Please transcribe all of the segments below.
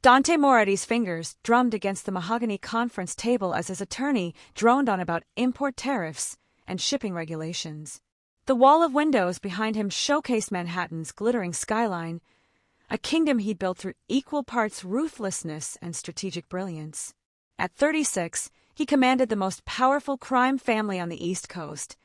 Dante Moretti's fingers drummed against the mahogany conference table as his attorney droned on about import tariffs and shipping regulations. The wall of windows behind him showcased Manhattan's glittering skyline, a kingdom he'd built through equal parts ruthlessness and strategic brilliance. At 36, he commanded the most powerful crime family on the East Coast,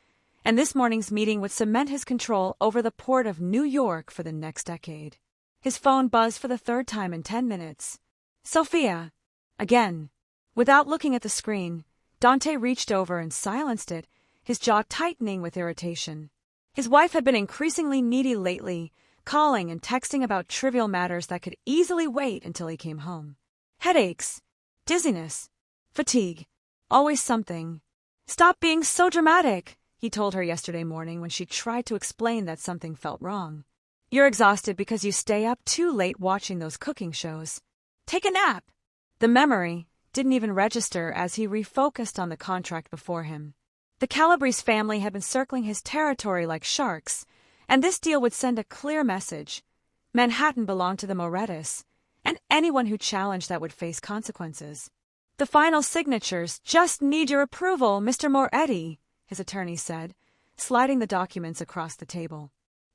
and this morning's meeting would cement his control over the port of New York for the next decade. His phone buzzed for the third time in 10 minutes. Sophia. Again. Without looking at the screen, Dante reached over and silenced it, his jaw tightening with irritation. His wife had been increasingly needy lately, calling and texting about trivial matters that could easily wait until he came home. Headaches, dizziness, fatigue, always something. "Stop being so dramatic," he told her yesterday morning when she tried to explain that something felt wrong. "You're exhausted because you stay up too late watching those cooking shows. Take a nap." The memory didn't even register as he refocused on the contract before him. The Calabrese family had been circling his territory like sharks, and this deal would send a clear message. Manhattan belonged to the Morettis, and anyone who challenged that would face consequences. "The final signatures just need your approval, Mr. Moretti," his attorney said, sliding the documents across the table.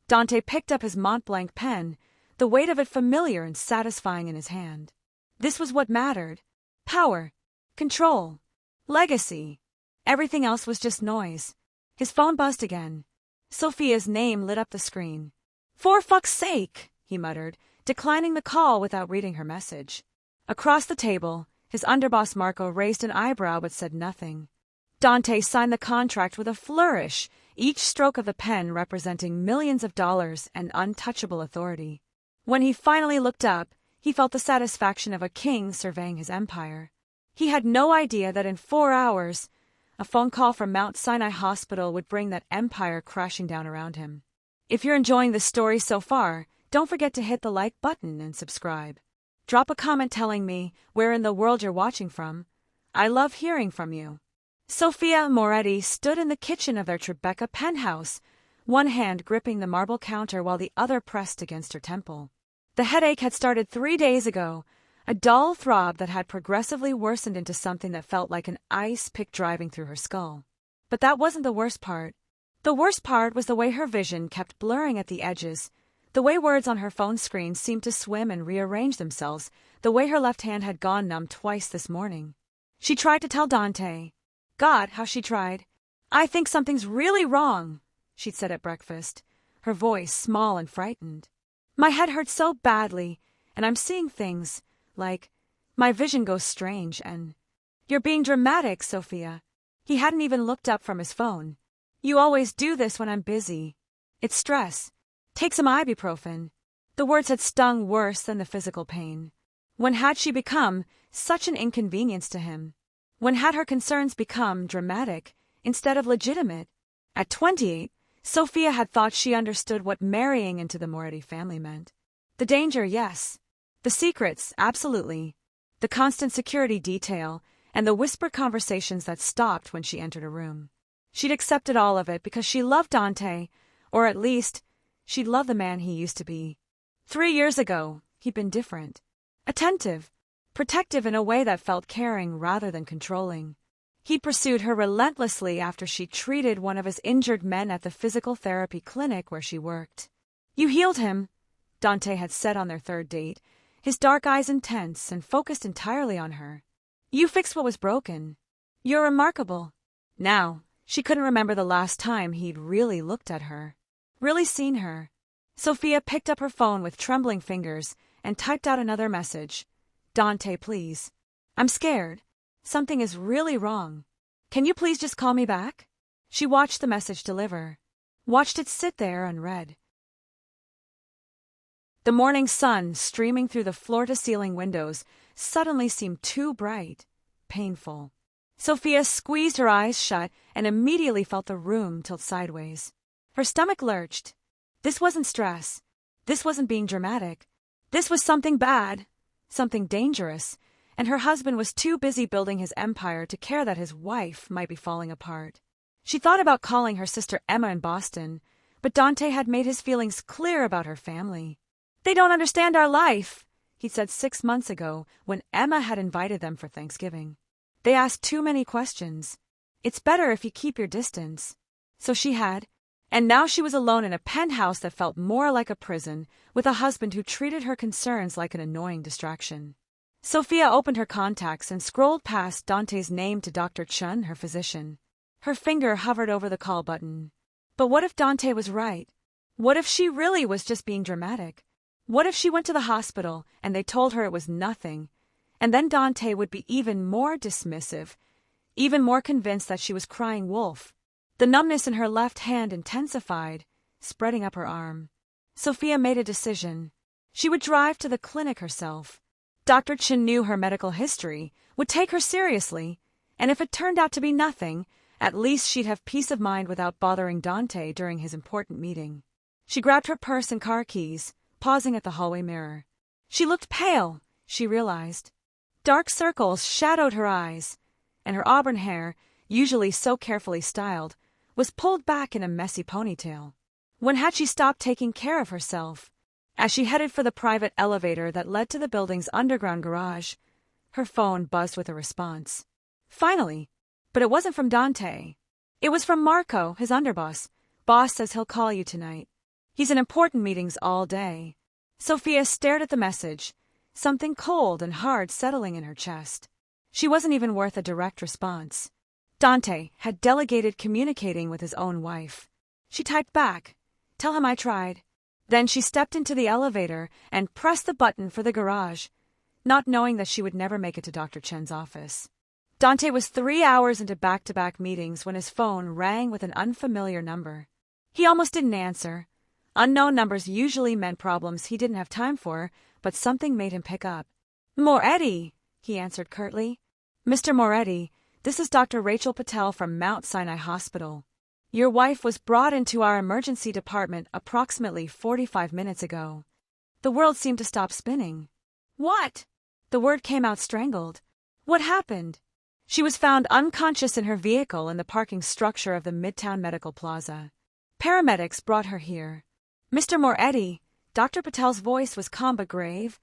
Dante picked up his Montblanc pen, the weight of it familiar and satisfying in his hand. This was what mattered. Power, control, legacy. Everything else was just noise. His phone buzzed again. Sophia's name lit up the screen. "For fuck's sake," he muttered, declining the call without reading her message. Across the table, his underboss Marco raised an eyebrow but said nothing. Dante signed the contract with a flourish, each stroke of the pen representing millions of dollars and untouchable authority. When he finally looked up, he felt the satisfaction of a king surveying his empire. He had no idea that in 4 hours, a phone call from Mount Sinai Hospital would bring that empire crashing down around him. If you're enjoying this story so far, don't forget to hit the like button and subscribe. Drop a comment telling me where in the world you're watching from. I love hearing from you. Sophia Moretti stood in the kitchen of their Tribeca penthouse, one hand gripping the marble counter while the other pressed against her temple. The headache had started 3 days ago, a dull throb that had progressively worsened into something that felt like an ice pick driving through her skull. But that wasn't the worst part. The worst part was the way her vision kept blurring at the edges, the way words on her phone screen seemed to swim and rearrange themselves, the way her left hand had gone numb twice this morning. She tried to tell Dante. God, how she tried. "I think something's really wrong," she'd said at breakfast, her voice small and frightened. "My head hurts so badly, and I'm seeing things, like, my vision goes strange, and—" "You're being dramatic, Sophia." He hadn't even looked up from his phone. "You always do this when I'm busy. It's stress. Take some ibuprofen." The words had stung worse than the physical pain. When had she become such an inconvenience to him? When had her concerns become dramatic instead of legitimate? At 28, Sophia had thought she understood what marrying into the Moretti family meant. The danger, yes. The secrets, absolutely. The constant security detail, and the whispered conversations that stopped when she entered a room. She'd accepted all of it because she loved Dante, or at least, she'd loved the man he used to be. 3 years ago, he'd been different. Attentive. Protective in a way that felt caring rather than controlling. He pursued her relentlessly after she treated one of his injured men at the physical therapy clinic where she worked. "You healed him," Dante had said on their third date, his dark eyes intense and focused entirely on her. "You fixed what was broken. You're remarkable." Now, she couldn't remember the last time he'd really looked at her. Really seen her. Sophia picked up her phone with trembling fingers and typed out another message. "Dante, please. I'm scared. Something is really wrong. Can you please just call me back?" She watched the message deliver. Watched it sit there unread. The morning sun, streaming through the floor-to-ceiling windows, suddenly seemed too bright, painful. Sophia squeezed her eyes shut and immediately felt the room tilt sideways. Her stomach lurched. This wasn't stress. This wasn't being dramatic. This was something bad. Something dangerous, and her husband was too busy building his empire to care that his wife might be falling apart. She thought about calling her sister Emma in Boston, but Dante had made his feelings clear about her family. "They don't understand our life," he'd said 6 months ago when Emma had invited them for Thanksgiving. They asked too many questions. It's better if you keep your distance. So she had, and now she was alone in a penthouse that felt more like a prison, with a husband who treated her concerns like an annoying distraction. Sophia opened her contacts and scrolled past Dante's name to Dr. Chun, her physician. Her finger hovered over the call button. But what if Dante was right? What if she really was just being dramatic? What if she went to the hospital and they told her it was nothing? And then Dante would be even more dismissive, even more convinced that she was crying wolf. The numbness in her left hand intensified, spreading up her arm. Sophia made a decision. She would drive to the clinic herself. Dr. Chin knew her medical history, would take her seriously, and if it turned out to be nothing, at least she'd have peace of mind without bothering Dante during his important meeting. She grabbed her purse and car keys, pausing at the hallway mirror. She looked pale, she realized. Dark circles shadowed her eyes, and her auburn hair, usually so carefully styled, was pulled back in a messy ponytail. When had she stopped taking care of herself? As she headed for the private elevator that led to the building's underground garage, her phone buzzed with a response. Finally, but it wasn't from Dante. It was from Marco, his underboss. Boss says he'll call you tonight. He's in important meetings all day. Sophia stared at the message, something cold and hard settling in her chest. She wasn't even worth a direct response. Dante had delegated communicating with his own wife. She typed back, "Tell him I tried." Then she stepped into the elevator and pressed the button for the garage, not knowing that she would never make it to Dr. Chen's office. Dante was 3 hours into back-to-back meetings when his phone rang with an unfamiliar number. He almost didn't answer. Unknown numbers usually meant problems he didn't have time for, but something made him pick up. "Moretti," he answered curtly. "Mr. Moretti, this is Dr. Rachel Patel from Mount Sinai Hospital. Your wife was brought into our emergency department approximately 45 minutes ago." The world seemed to stop spinning. "What?" The word came out strangled. "What happened?" She was found unconscious in her vehicle in the parking structure of the Midtown Medical Plaza. Paramedics brought her here. "Mr. Moretti," Dr. Patel's voice was calm but grave.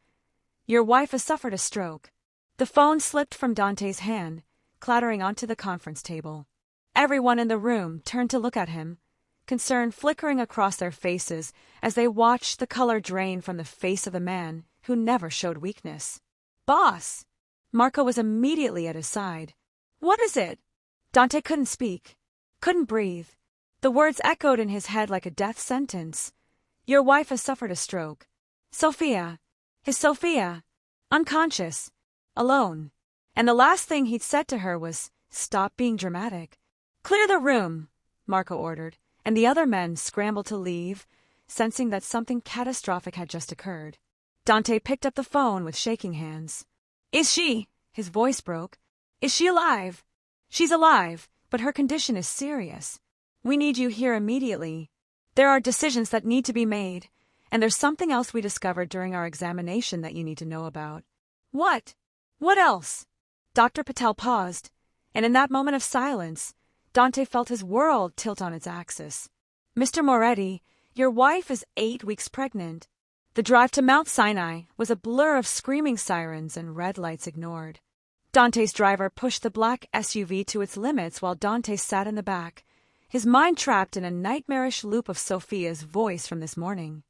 "Your wife has suffered a stroke." The phone slipped from Dante's hand, clattering onto the conference table. Everyone in the room turned to look at him, concern flickering across their faces as they watched the color drain from the face of the man who never showed weakness. "Boss!" Marco was immediately at his side. "What is it?" Dante couldn't speak, couldn't breathe. The words echoed in his head like a death sentence. "Your wife has suffered a stroke. Sophia. His Sophia. Unconscious. Alone." And the last thing he'd said to her was, "Stop being dramatic." "Clear the room," Marco ordered, and the other men scrambled to leave, sensing that something catastrophic had just occurred. Dante picked up the phone with shaking hands. "Is she?" His voice broke. "Is she alive?" "She's alive, but her condition is serious. We need you here immediately. There are decisions that need to be made, and there's something else we discovered during our examination that you need to know about." "What? What else?" Dr. Patel paused, and in that moment of silence, Dante felt his world tilt on its axis. "Mr. Moretti, your wife is 8 weeks pregnant." The drive to Mount Sinai was a blur of screaming sirens and red lights ignored. Dante's driver pushed the black SUV to its limits while Dante sat in the back, his mind trapped in a nightmarish loop of Sophia's voice from this morning.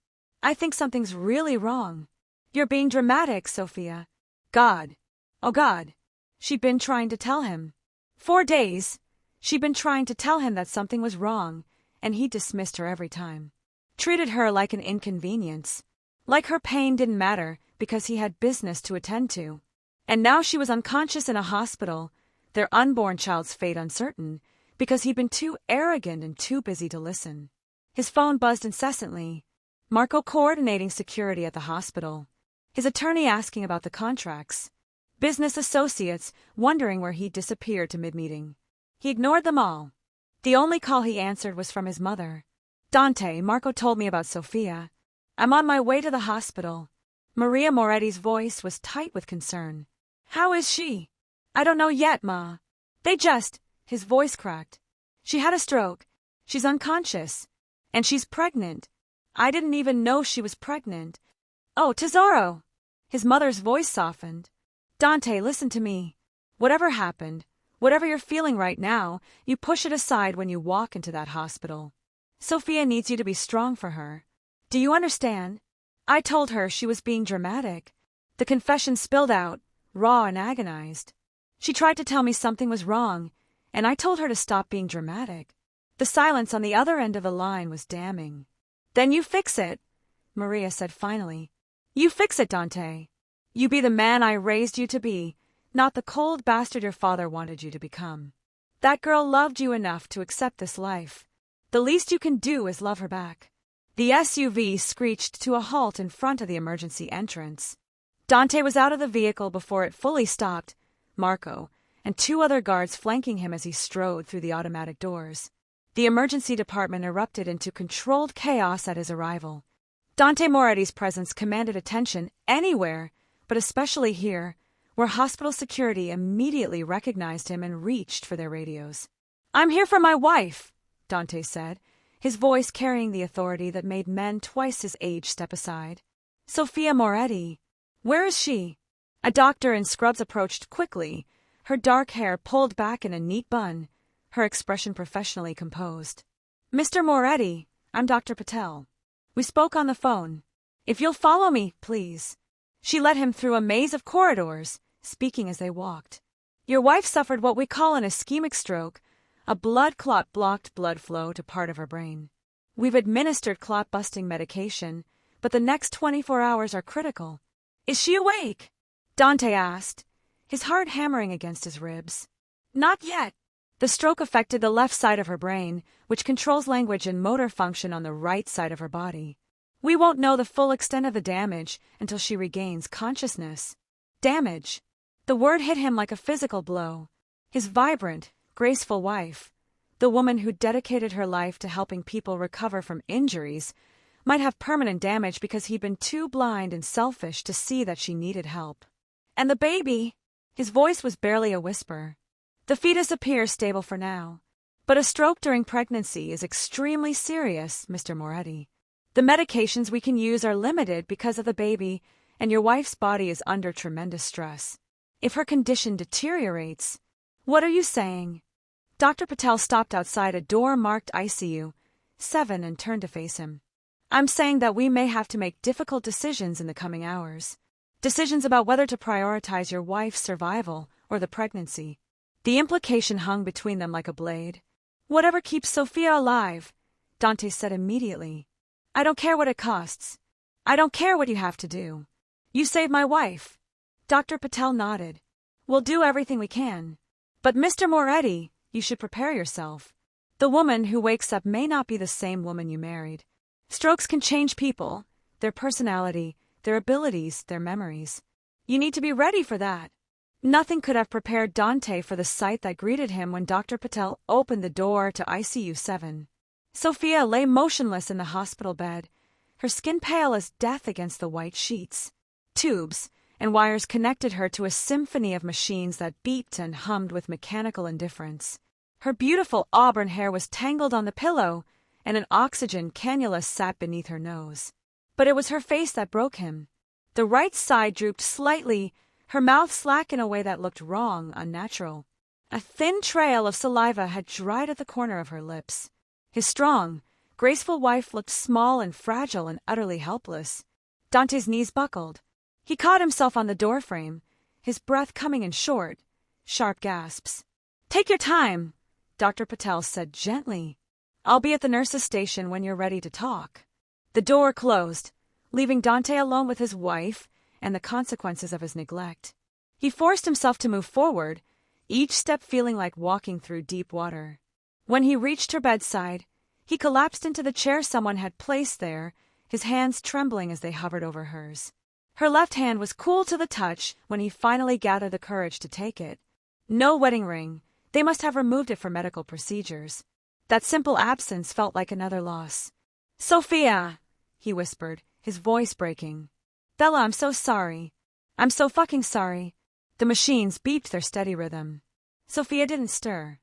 "I think something's really wrong. You're being dramatic, Sophia." God. Oh God. She'd been trying to tell him. 4 days. She'd been trying to tell him that something was wrong, and he dismissed her every time. Treated her like an inconvenience. Like her pain didn't matter because he had business to attend to. And now she was unconscious in a hospital, their unborn child's fate uncertain, because he'd been too arrogant and too busy to listen. His phone buzzed incessantly. Marco coordinating security at the hospital. His attorney asking about the contracts. Business associates wondering where he'd disappeared to mid-meeting. He ignored them all. The only call he answered was from his mother. "Dante, Marco told me about Sophia. I'm on my way to the hospital." Maria Moretti's voice was tight with concern. "How is she?" "I don't know yet, Ma. They just..." His voice cracked. "She had a stroke. She's unconscious. And she's pregnant. I didn't even know she was pregnant." "Oh, tesoro!" His mother's voice softened. Dante, listen to me. Whatever happened, whatever you're feeling right now, you push it aside when you walk into that hospital. Sophia needs you to be strong for her. Do you understand? I told her she was being dramatic. The confession spilled out, raw and agonized. She tried to tell me something was wrong, and I told her to stop being dramatic. The silence on the other end of the line was damning. Then you fix it, Maria said finally. You fix it, Dante. You be the man I raised you to be, not the cold bastard your father wanted you to become. That girl loved you enough to accept this life. The least you can do is love her back. The SUV screeched to a halt in front of the emergency entrance. Dante was out of the vehicle before it fully stopped, Marco, and two other guards flanking him as he strode through the automatic doors. The emergency department erupted into controlled chaos at his arrival. Dante Moretti's presence commanded attention anywhere, but especially here, where hospital security immediately recognized him and reached for their radios. I'm here for my wife, Dante said, his voice carrying the authority that made men twice his age step aside. Sophia Moretti. Where is she? A doctor in scrubs approached quickly, her dark hair pulled back in a neat bun, her expression professionally composed. Mr. Moretti, I'm Dr. Patel. We spoke on the phone. If you'll follow me, please. She led him through a maze of corridors, speaking as they walked. Your wife suffered what we call an ischemic stroke. A blood clot blocked blood flow to part of her brain. We've administered clot-busting medication, but the next 24 hours are critical. Is she awake? Dante asked, his heart hammering against his ribs. Not yet. The stroke affected the left side of her brain, which controls language and motor function on the right side of her body. We won't know the full extent of the damage until she regains consciousness. Damage. The word hit him like a physical blow. His vibrant, graceful wife, the woman who dedicated her life to helping people recover from injuries, might have permanent damage because he'd been too blind and selfish to see that she needed help. And the baby? His voice was barely a whisper. The fetus appears stable for now. But a stroke during pregnancy is extremely serious, Mr. Moretti. The medications we can use are limited because of the baby, and your wife's body is under tremendous stress. If her condition deteriorates... What are you saying? Dr. Patel stopped outside a door marked ICU 7 and turned to face him. I'm saying that we may have to make difficult decisions in the coming hours. Decisions about whether to prioritize your wife's survival or the pregnancy. The implication hung between them like a blade. Whatever keeps Sophia alive, Dante said immediately. I don't care what it costs. I don't care what you have to do. You saved my wife. Dr. Patel nodded. We'll do everything we can. But Mr. Moretti, you should prepare yourself. The woman who wakes up may not be the same woman you married. Strokes can change people, their personality, their abilities, their memories. You need to be ready for that. Nothing could have prepared Dante for the sight that greeted him when Dr. Patel opened the door to ICU 7. Sophia lay motionless in the hospital bed, her skin pale as death against the white sheets. Tubes and wires connected her to a symphony of machines that beeped and hummed with mechanical indifference. Her beautiful auburn hair was tangled on the pillow, and an oxygen cannula sat beneath her nose. But it was her face that broke him. The right side drooped slightly, her mouth slack in a way that looked wrong, unnatural. A thin trail of saliva had dried at the corner of her lips. His strong, graceful wife looked small and fragile and utterly helpless. Dante's knees buckled. He caught himself on the doorframe, his breath coming in short, sharp gasps. Take your time, Dr. Patel said gently. I'll be at the nurse's station when you're ready to talk. The door closed, leaving Dante alone with his wife and the consequences of his neglect. He forced himself to move forward, each step feeling like walking through deep water. When he reached her bedside, he collapsed into the chair someone had placed there, his hands trembling as they hovered over hers. Her left hand was cool to the touch when he finally gathered the courage to take it. No wedding ring. They must have removed it for medical procedures. That simple absence felt like another loss. Sophia, he whispered, his voice breaking. Bella, I'm so sorry. I'm so fucking sorry. The machines beeped their steady rhythm. Sophia didn't stir.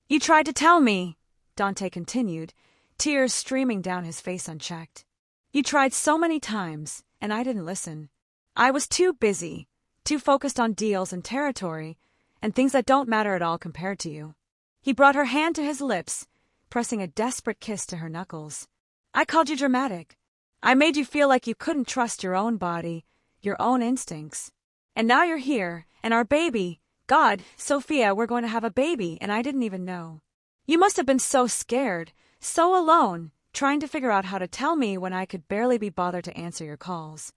You tried to tell me, Dante continued, tears streaming down his face unchecked. You tried so many times, and I didn't listen. I was too busy, too focused on deals and territory, and things that don't matter at all compared to you. He brought her hand to his lips, pressing a desperate kiss to her knuckles. I called you dramatic. I made you feel like you couldn't trust your own body, your own instincts. And now you're here, and our baby, God, Sophia, we're going to have a baby, and I didn't even know. You must have been so scared, so alone, trying to figure out how to tell me when I could barely be bothered to answer your calls.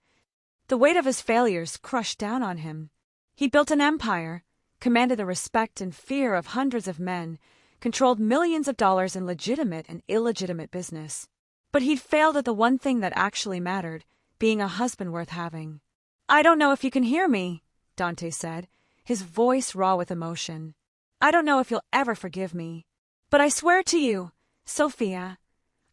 The weight of his failures crushed down on him. He built an empire, commanded the respect and fear of hundreds of men, controlled millions of dollars in legitimate and illegitimate business. But he'd failed at the one thing that actually mattered, being a husband worth having. I don't know if you can hear me, Dante said, his voice raw with emotion. I don't know if you'll ever forgive me. But I swear to you, Sophia,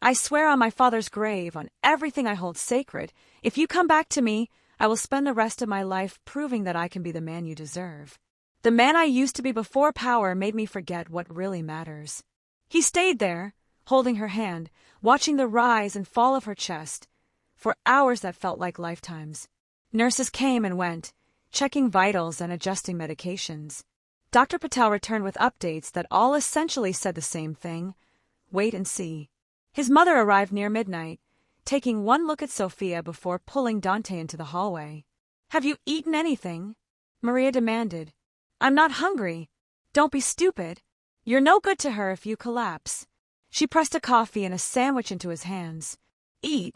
I swear on my father's grave, on everything I hold sacred, if you come back to me, I will spend the rest of my life proving that I can be the man you deserve. The man I used to be before power made me forget what really matters. He stayed there, holding her hand, watching the rise and fall of her chest, for hours that felt like lifetimes. Nurses came and went, checking vitals and adjusting medications. Dr. Patel returned with updates that all essentially said the same thing: wait and see. His mother arrived near midnight, taking one look at Sophia before pulling Dante into the hallway. Have you eaten anything? Maria demanded. I'm not hungry. Don't be stupid. You're no good to her if you collapse. She pressed a coffee and a sandwich into his hands. Eat,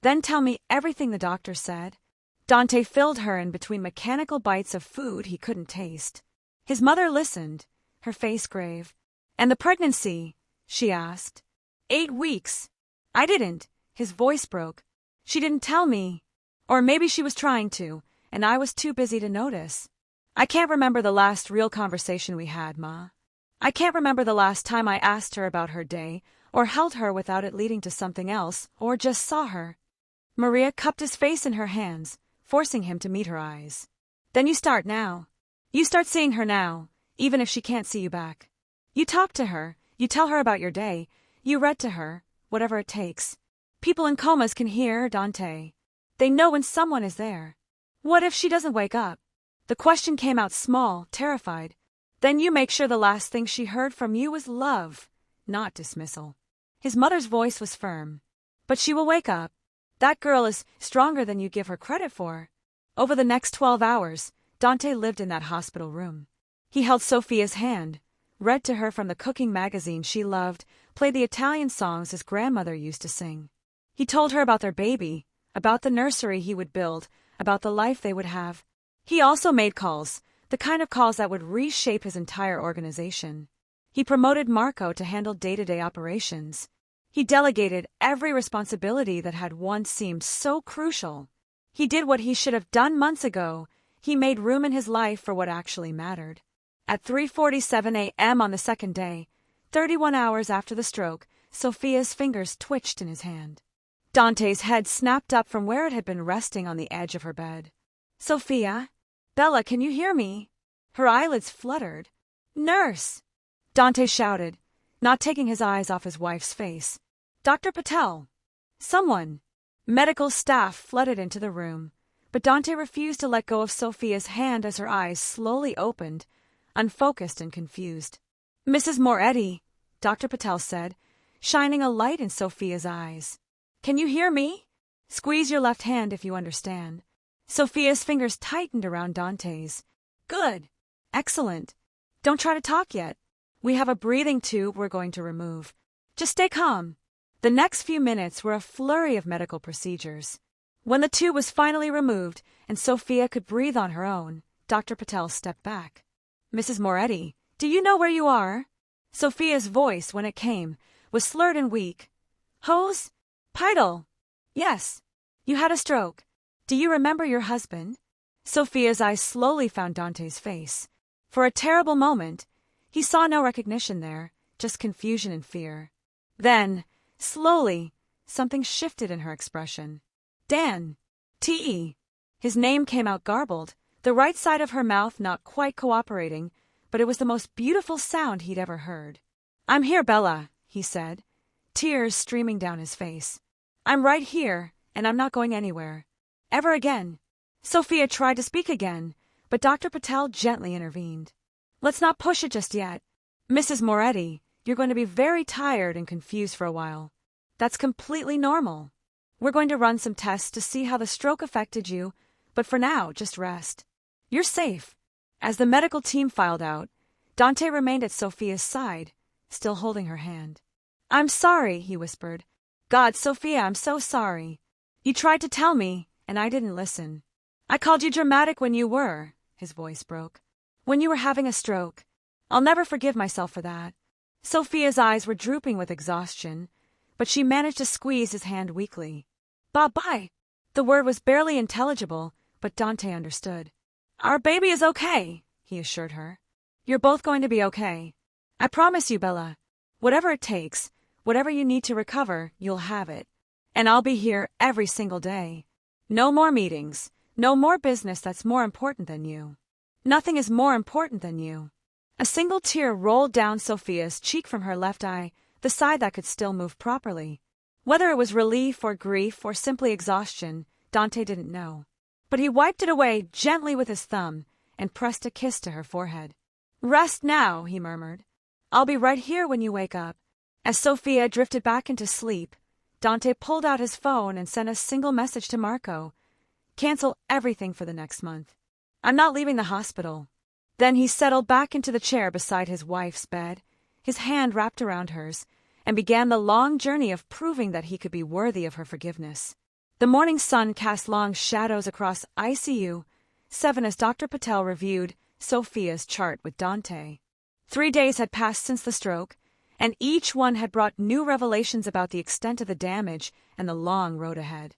then tell me everything the doctor said. Dante filled her in between mechanical bites of food he couldn't taste. His mother listened, her face grave. And the pregnancy? She asked. 8 weeks. I didn't. His voice broke. She didn't tell me. Or maybe she was trying to, and I was too busy to notice. I can't remember the last real conversation we had, Ma. I can't remember the last time I asked her about her day, or held her without it leading to something else, or just saw her. Maria cupped his face in her hands, forcing him to meet her eyes. Then you start now. You start seeing her now, even if she can't see you back. You talk to her, you tell her about your day, you read to her, whatever it takes. People in comas can hear, Dante. They know when someone is there. What if she doesn't wake up? The question came out small, terrified. Then you make sure the last thing she heard from you was love, not dismissal. His mother's voice was firm. But she will wake up. That girl is stronger than you give her credit for. Over the next 12 hours, Dante lived in that hospital room. He held Sophia's hand, read to her from the cooking magazine she loved, played the Italian songs his grandmother used to sing. He told her about their baby, about the nursery he would build, about the life they would have. He also made calls, the kind of calls that would reshape his entire organization. He promoted Marco to handle day-to-day operations. He delegated every responsibility that had once seemed so crucial. He did what he should have done months ago. He made room in his life for what actually mattered. At 3:47 a.m. on the second day, 31 hours after the stroke, Sophia's fingers twitched in his hand. Dante's head snapped up from where it had been resting on the edge of her bed. Sophia? Bella, can you hear me? Her eyelids fluttered. Nurse! Dante shouted, not taking his eyes off his wife's face. Dr. Patel! Someone! Medical staff flooded into the room, but Dante refused to let go of Sophia's hand as her eyes slowly opened, unfocused and confused. Mrs. Moretti, Dr. Patel said, shining a light in Sophia's eyes. Can you hear me? Squeeze your left hand if you understand. Sophia's fingers tightened around Dante's. Good. Excellent. Don't try to talk yet. We have a breathing tube we're going to remove. Just stay calm. The next few minutes were a flurry of medical procedures. When the tube was finally removed and Sophia could breathe on her own, Dr. Patel stepped back. Mrs. Moretti, do you know where you are? Sophia's voice, when it came, was slurred and weak. Hose? Pidal. Yes. You had a stroke. Do you remember your husband? Sophia's eyes slowly found Dante's face. For a terrible moment, he saw no recognition there, just confusion and fear. Then, slowly, something shifted in her expression. Dan. T.E. His name came out garbled, the right side of her mouth not quite cooperating, but it was the most beautiful sound he'd ever heard. I'm here, Bella, he said, tears streaming down his face. I'm right here, and I'm not going anywhere. Ever again. Sophia tried to speak again, but Dr. Patel gently intervened. Let's not push it just yet. Mrs. Moretti, you're going to be very tired and confused for a while. That's completely normal. We're going to run some tests to see how the stroke affected you, but for now, just rest. You're safe. As the medical team filed out, Dante remained at Sophia's side, still holding her hand. I'm sorry, he whispered. God, Sophia, I'm so sorry. You tried to tell me, and I didn't listen. I called you dramatic when you were, his voice broke. When you were having a stroke. I'll never forgive myself for that. Sophia's eyes were drooping with exhaustion, but she managed to squeeze his hand weakly. Bye-bye. The word was barely intelligible, but Dante understood. Our baby is okay, he assured her. You're both going to be okay. I promise you, Bella. Whatever it takes, whatever you need to recover, you'll have it. And I'll be here every single day. No more meetings. No more business that's more important than you. Nothing is more important than you. A single tear rolled down Sophia's cheek from her left eye, the side that could still move properly. Whether it was relief or grief or simply exhaustion, Dante didn't know. But he wiped it away gently with his thumb and pressed a kiss to her forehead. Rest now, he murmured. I'll be right here when you wake up. As Sophia drifted back into sleep, Dante pulled out his phone and sent a single message to Marco. Cancel everything for the next month. I'm not leaving the hospital. Then he settled back into the chair beside his wife's bed, his hand wrapped around hers, and began the long journey of proving that he could be worthy of her forgiveness. The morning sun cast long shadows across ICU 7 as Dr. Patel reviewed Sophia's chart with Dante. 3 days had passed since the stroke, and each one had brought new revelations about the extent of the damage and the long road ahead.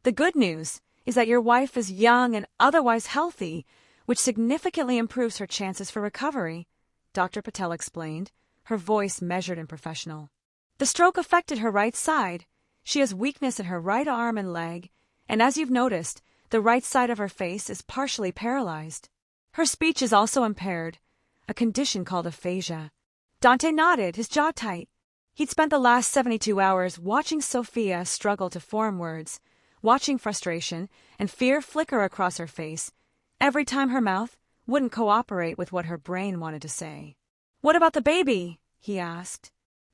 The good news is that your wife is young and otherwise healthy, which significantly improves her chances for recovery, Dr. Patel explained, her voice measured and professional. The stroke affected her right side. She has weakness in her right arm and leg, and as you've noticed, the right side of her face is partially paralyzed. Her speech is also impaired, a condition called aphasia. Dante nodded, his jaw tight. He'd spent the last 72 hours watching Sophia struggle to form words, watching frustration and fear flicker across her face every time her mouth wouldn't cooperate with what her brain wanted to say. What about the baby? He asked.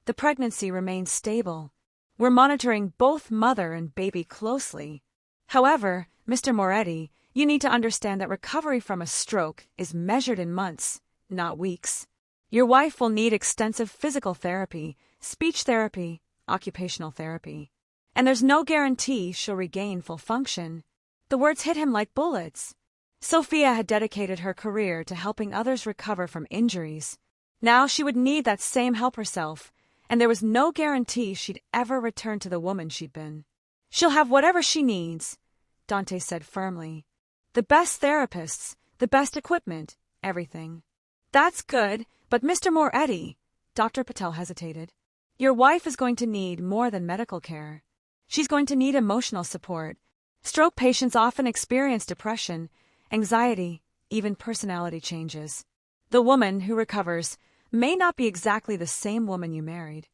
The pregnancy remains stable. We're monitoring both mother and baby closely. However, Mr. Moretti, you need to understand that recovery from a stroke is measured in months, not weeks. Your wife will need extensive physical therapy, speech therapy, occupational therapy. And there's no guarantee she'll regain full function. The words hit him like bullets. Sophia had dedicated her career to helping others recover from injuries. Now she would need that same help herself, and there was no guarantee she'd ever return to the woman she'd been. She'll have whatever she needs, Dante said firmly. The best therapists, the best equipment, everything. That's good, but Mr. Moretti, Dr. Patel hesitated. Your wife is going to need more than medical care. She's going to need emotional support. Stroke patients often experience depression, anxiety, even personality changes. The woman who recovers may not be exactly the same woman you married.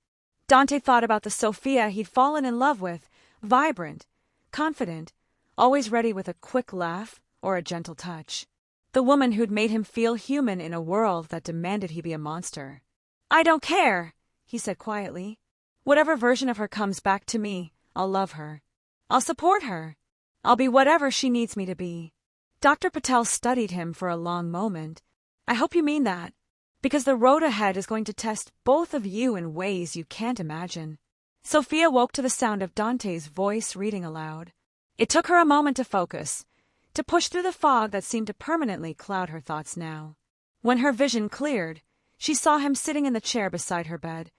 Dante thought about the Sophia he'd fallen in love with, vibrant, confident, always ready with a quick laugh or a gentle touch. The woman who'd made him feel human in a world that demanded he be a monster. I don't care, he said quietly. Whatever version of her comes back to me, I'll love her. I'll support her. I'll be whatever she needs me to be. Dr. Patel studied him for a long moment. I hope you mean that, because the road ahead is going to test both of you in ways you can't imagine. Sophia woke to the sound of Dante's voice reading aloud. It took her a moment to focus, to push through the fog that seemed to permanently cloud her thoughts now. When her vision cleared, she saw him sitting in the chair beside her bed,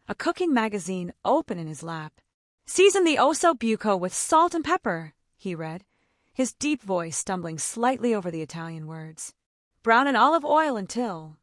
a cooking magazine open in his lap. Season the osso buco with salt and pepper, he read, his deep voice stumbling slightly over the Italian words. Brown in olive oil until...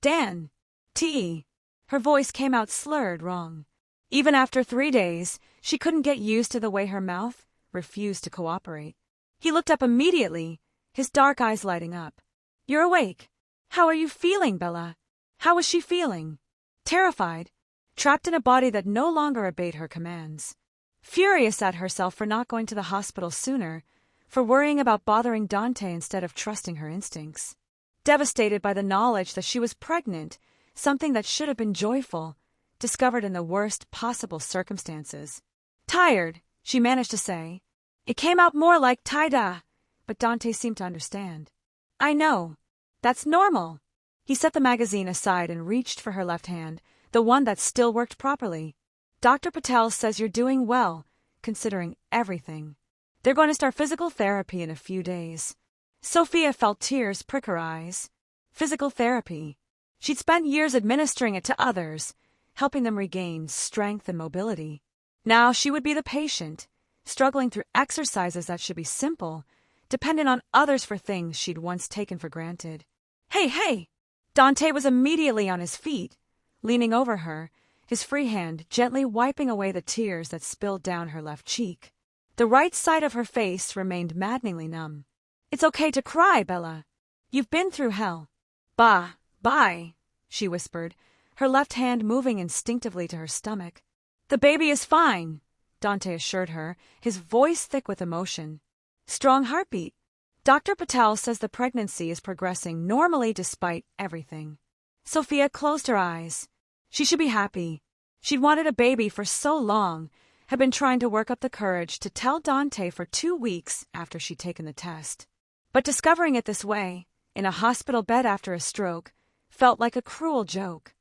Dan. Tea. Her voice came out slurred wrong. Even after 3 days, she couldn't get used to the way her mouth refused to cooperate. He looked up immediately, his dark eyes lighting up. You're awake. How are you feeling, Bella? How was she feeling? Terrified, trapped in a body that no longer obeyed her commands. Furious at herself for not going to the hospital sooner, for worrying about bothering Dante instead of trusting her instincts. Devastated by the knowledge that she was pregnant, something that should have been joyful, discovered in the worst possible circumstances. Tired, she managed to say. It came out more like Taida, but Dante seemed to understand. I know. That's normal. He set the magazine aside and reached for her left hand, the one that still worked properly. Dr. Patel says you're doing well, considering everything. They're going to start physical therapy in a few days. Sophia felt tears prick her eyes. Physical therapy. She'd spent years administering it to others, helping them regain strength and mobility. Now she would be the patient, struggling through exercises that should be simple, dependent on others for things she'd once taken for granted. Hey! Dante was immediately on his feet, leaning over her, his free hand gently wiping away the tears that spilled down her left cheek. The right side of her face remained maddeningly numb. It's okay to cry, Bella. You've been through hell. Bye, she whispered, her left hand moving instinctively to her stomach. The baby is fine, Dante assured her, his voice thick with emotion. Strong heartbeat. Dr. Patel says the pregnancy is progressing normally despite everything. Sophia closed her eyes. She should be happy. She'd wanted a baby for so long, had been trying to work up the courage to tell Dante for 2 weeks after she'd taken the test. But discovering it this way, in a hospital bed after a stroke, felt like a cruel joke.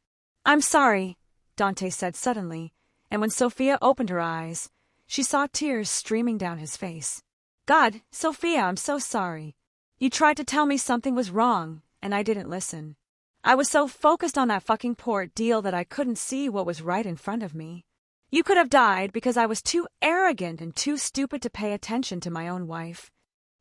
I'm sorry, Dante said suddenly, and when Sophia opened her eyes, she saw tears streaming down his face. God, Sophia, I'm so sorry. You tried to tell me something was wrong, and I didn't listen. I was so focused on that fucking poor deal that I couldn't see what was right in front of me. You could have died because I was too arrogant and too stupid to pay attention to my own wife.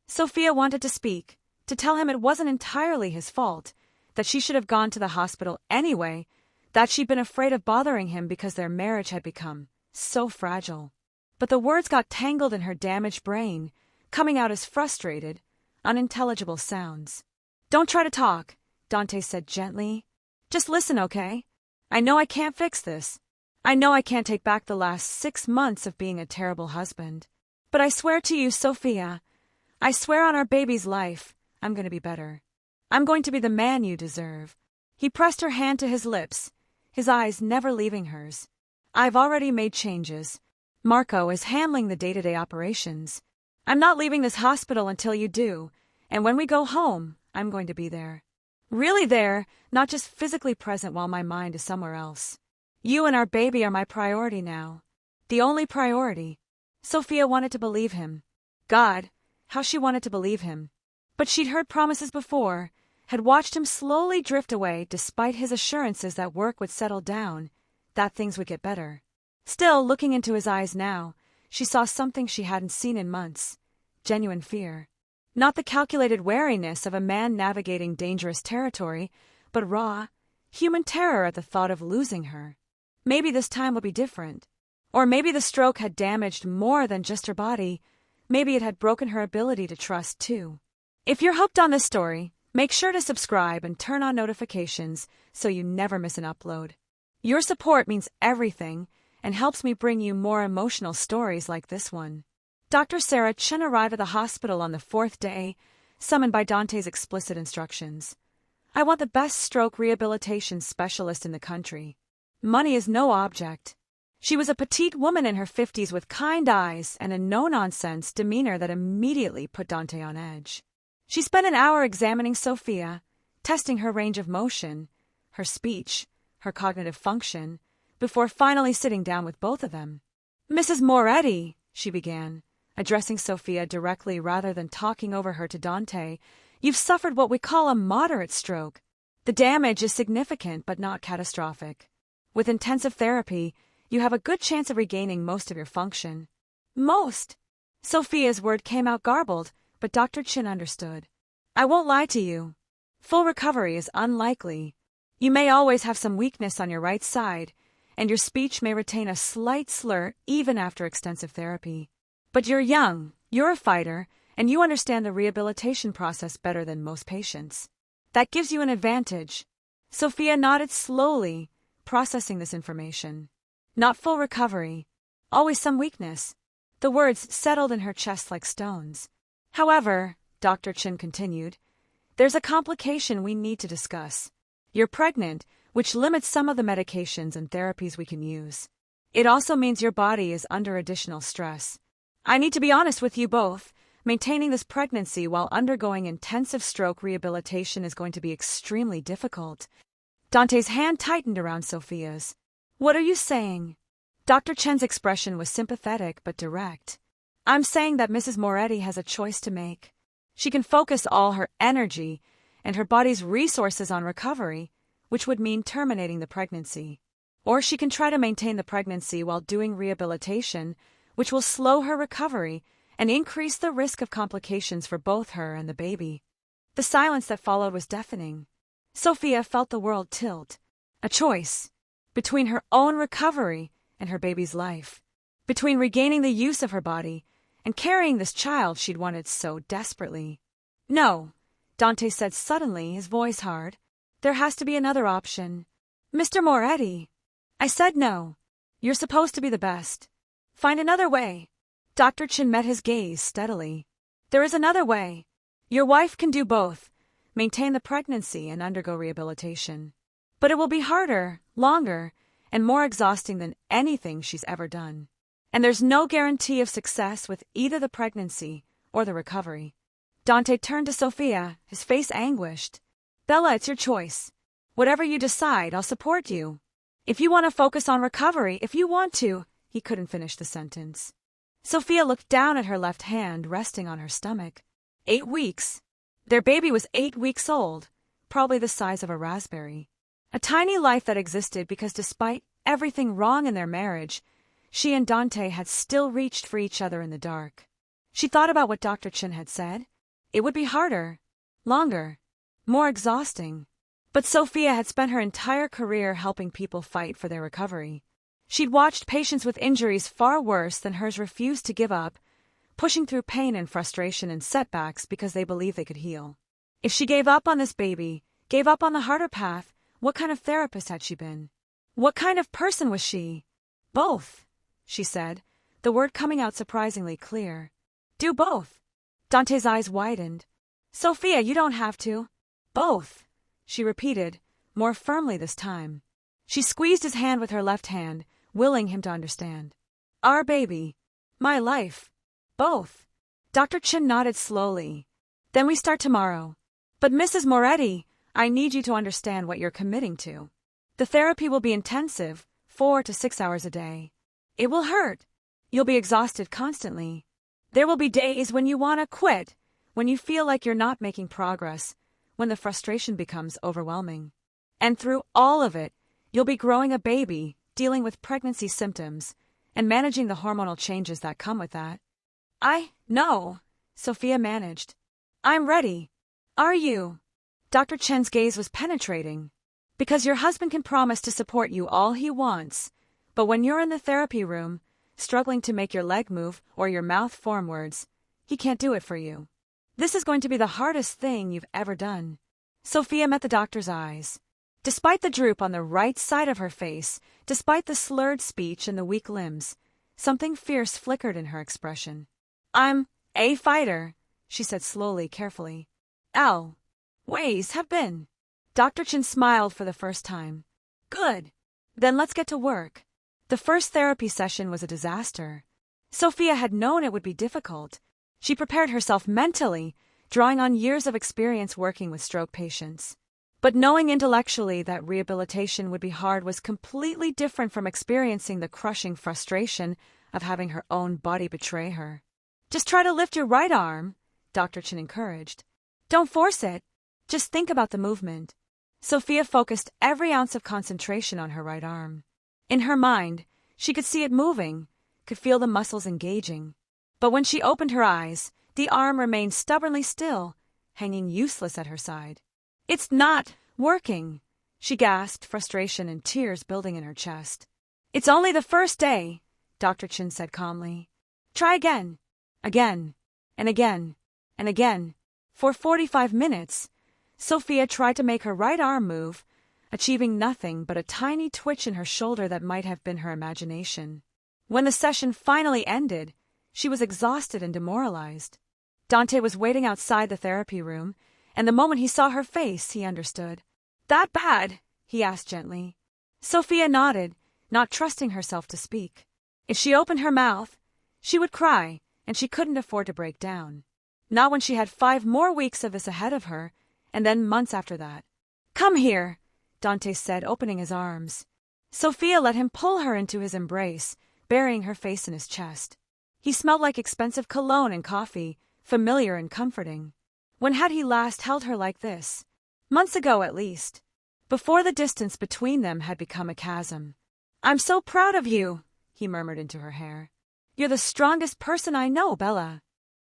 Sophia wanted to speak, to tell him it wasn't entirely his fault, that she should have gone to the hospital anyway, that she'd been afraid of bothering him because their marriage had become so fragile. But the words got tangled in her damaged brain, coming out as frustrated, unintelligible sounds. Don't try to talk, Dante said gently. Just listen, okay? I know I can't fix this. I know I can't take back the last 6 months of being a terrible husband. But I swear to you, Sophia, I swear on our baby's life, I'm going to be better. I'm going to be the man you deserve. He pressed her hand to his lips, his eyes never leaving hers. I've already made changes. Marco is handling the day-to-day operations. I'm not leaving this hospital until you do, and when we go home, I'm going to be there. Really there, not just physically present while my mind is somewhere else. You and our baby are my priority now. The only priority. Sophia wanted to believe him. God, how she wanted to believe him. But she'd heard promises before, had watched him slowly drift away despite his assurances that work would settle down, that things would get better. Still, looking into his eyes now, she saw something she hadn't seen in months. Genuine fear. Not the calculated wariness of a man navigating dangerous territory, but raw, human terror at the thought of losing her. Maybe this time would be different. Or maybe the stroke had damaged more than just her body. Maybe it had broken her ability to trust, too. If you're hooked on this story, make sure to subscribe and turn on notifications so you never miss an upload. Your support means everything and helps me bring you more emotional stories like this one. Dr. Sarah Chen arrived at the hospital on the 4th day, summoned by Dante's explicit instructions. I want the best stroke rehabilitation specialist in the country. Money is no object. She was a petite woman in her 50s with kind eyes and a no-nonsense demeanor that immediately put Dante on edge. She spent an hour examining Sophia, testing her range of motion, her speech, her cognitive function, before finally sitting down with both of them. Mrs. Moretti, she began, addressing Sophia directly rather than talking over her to Dante, you've suffered what we call a moderate stroke. The damage is significant but not catastrophic. With intensive therapy, you have a good chance of regaining most of your function. Most? Sophia's word came out garbled, but Dr. Chin understood. I won't lie to you. Full recovery is unlikely. You may always have some weakness on your right side, and your speech may retain a slight slur even after extensive therapy. But you're young, you're a fighter, and you understand the rehabilitation process better than most patients. That gives you an advantage. Sophia nodded slowly, processing this information. Not full recovery. Always some weakness. The words settled in her chest like stones. However, Dr. Chin continued, there's a complication we need to discuss. You're pregnant, which limits some of the medications and therapies we can use. It also means your body is under additional stress. I need to be honest with you both. Maintaining this pregnancy while undergoing intensive stroke rehabilitation is going to be extremely difficult. Dante's hand tightened around Sophia's. What are you saying? Dr. Chen's expression was sympathetic but direct. I'm saying that Mrs. Moretti has a choice to make. She can focus all her energy and her body's resources on recovery, which would mean terminating the pregnancy. Or she can try to maintain the pregnancy while doing rehabilitation, which will slow her recovery and increase the risk of complications for both her and the baby. The silence that followed was deafening. Sophia felt the world tilt. A choice between her own recovery and her baby's life, between regaining the use of her body and carrying this child she'd wanted so desperately. No, Dante said suddenly, his voice hard. There has to be another option. Mr. Moretti. I said no. You're supposed to be the best. Find another way. Dr. Chin met his gaze steadily. There is another way. Your wife can do both, maintain the pregnancy and undergo rehabilitation. But it will be harder, longer, and more exhausting than anything she's ever done. And there's no guarantee of success with either the pregnancy or the recovery. Dante turned to Sophia, his face anguished. Bella, it's your choice. Whatever you decide, I'll support you. If you want to focus on recovery, if you want to, he couldn't finish the sentence. Sophia looked down at her left hand resting on her stomach. 8 weeks. Their baby was 8 weeks old, probably the size of a raspberry. A tiny life that existed because despite everything wrong in their marriage, she and Dante had still reached for each other in the dark. She thought about what Dr. Chin had said. It would be harder, longer, more exhausting. But Sophia had spent her entire career helping people fight for their recovery. She'd watched patients with injuries far worse than hers refuse to give up, pushing through pain and frustration and setbacks because they believed they could heal. If she gave up on this baby, gave up on the harder path, what kind of therapist had she been? What kind of person was she? Both, she said, the word coming out surprisingly clear. Do both. Dante's eyes widened. Sophia, you don't have to. Both, she repeated, more firmly this time. She squeezed his hand with her left hand, willing him to understand. Our baby. My life. Both. Dr. Chin nodded slowly. Then we start tomorrow. But Mrs. Moretti, I need you to understand what you're committing to. The therapy will be intensive, 4 to 6 hours a day. It will hurt. You'll be exhausted constantly. There will be days when you want to quit, when you feel like you're not making progress, when the frustration becomes overwhelming. And through all of it, you'll be growing a baby, dealing with pregnancy symptoms, and managing the hormonal changes that come with that. I know, Sophia managed. I'm ready. Are you? Dr. Chen's gaze was penetrating. Because your husband can promise to support you all he wants, but when you're in the therapy room, struggling to make your leg move or your mouth form words, he can't do it for you. This is going to be the hardest thing you've ever done. Sophia met the doctor's eyes. Despite the droop on the right side of her face, despite the slurred speech and the weak limbs, something fierce flickered in her expression. I'm a fighter, she said slowly, carefully. Ways have been. Dr. Chin smiled for the first time. Good. Then let's get to work. The first therapy session was a disaster. Sophia had known it would be difficult. She prepared herself mentally, drawing on years of experience working with stroke patients. But knowing intellectually that rehabilitation would be hard was completely different from experiencing the crushing frustration of having her own body betray her. Just try to lift your right arm, Dr. Chin encouraged. Don't force it. Just think about the movement. Sophia focused every ounce of concentration on her right arm. In her mind, she could see it moving, could feel the muscles engaging. But when she opened her eyes, the arm remained stubbornly still, hanging useless at her side. It's not working, she gasped, frustration and tears building in her chest. It's only the first day, Dr. Chin said calmly. Try again, again, and again, and again. For 45 minutes, Sophia tried to make her right arm move, achieving nothing but a tiny twitch in her shoulder that might have been her imagination. When the session finally ended, she was exhausted and demoralized. Dante was waiting outside the therapy room, and the moment he saw her face, he understood. "That bad?" he asked gently. Sophia nodded, not trusting herself to speak. If she opened her mouth, she would cry, and she couldn't afford to break down. Not when she had 5 more weeks of this ahead of her, and then months after that. "Come here," Dante said, opening his arms. Sophia let him pull her into his embrace, burying her face in his chest. He smelled like expensive cologne and coffee, familiar and comforting. When had he last held her like this? Months ago, at least. Before the distance between them had become a chasm. "I'm so proud of you," he murmured into her hair. "You're the strongest person I know, Bella."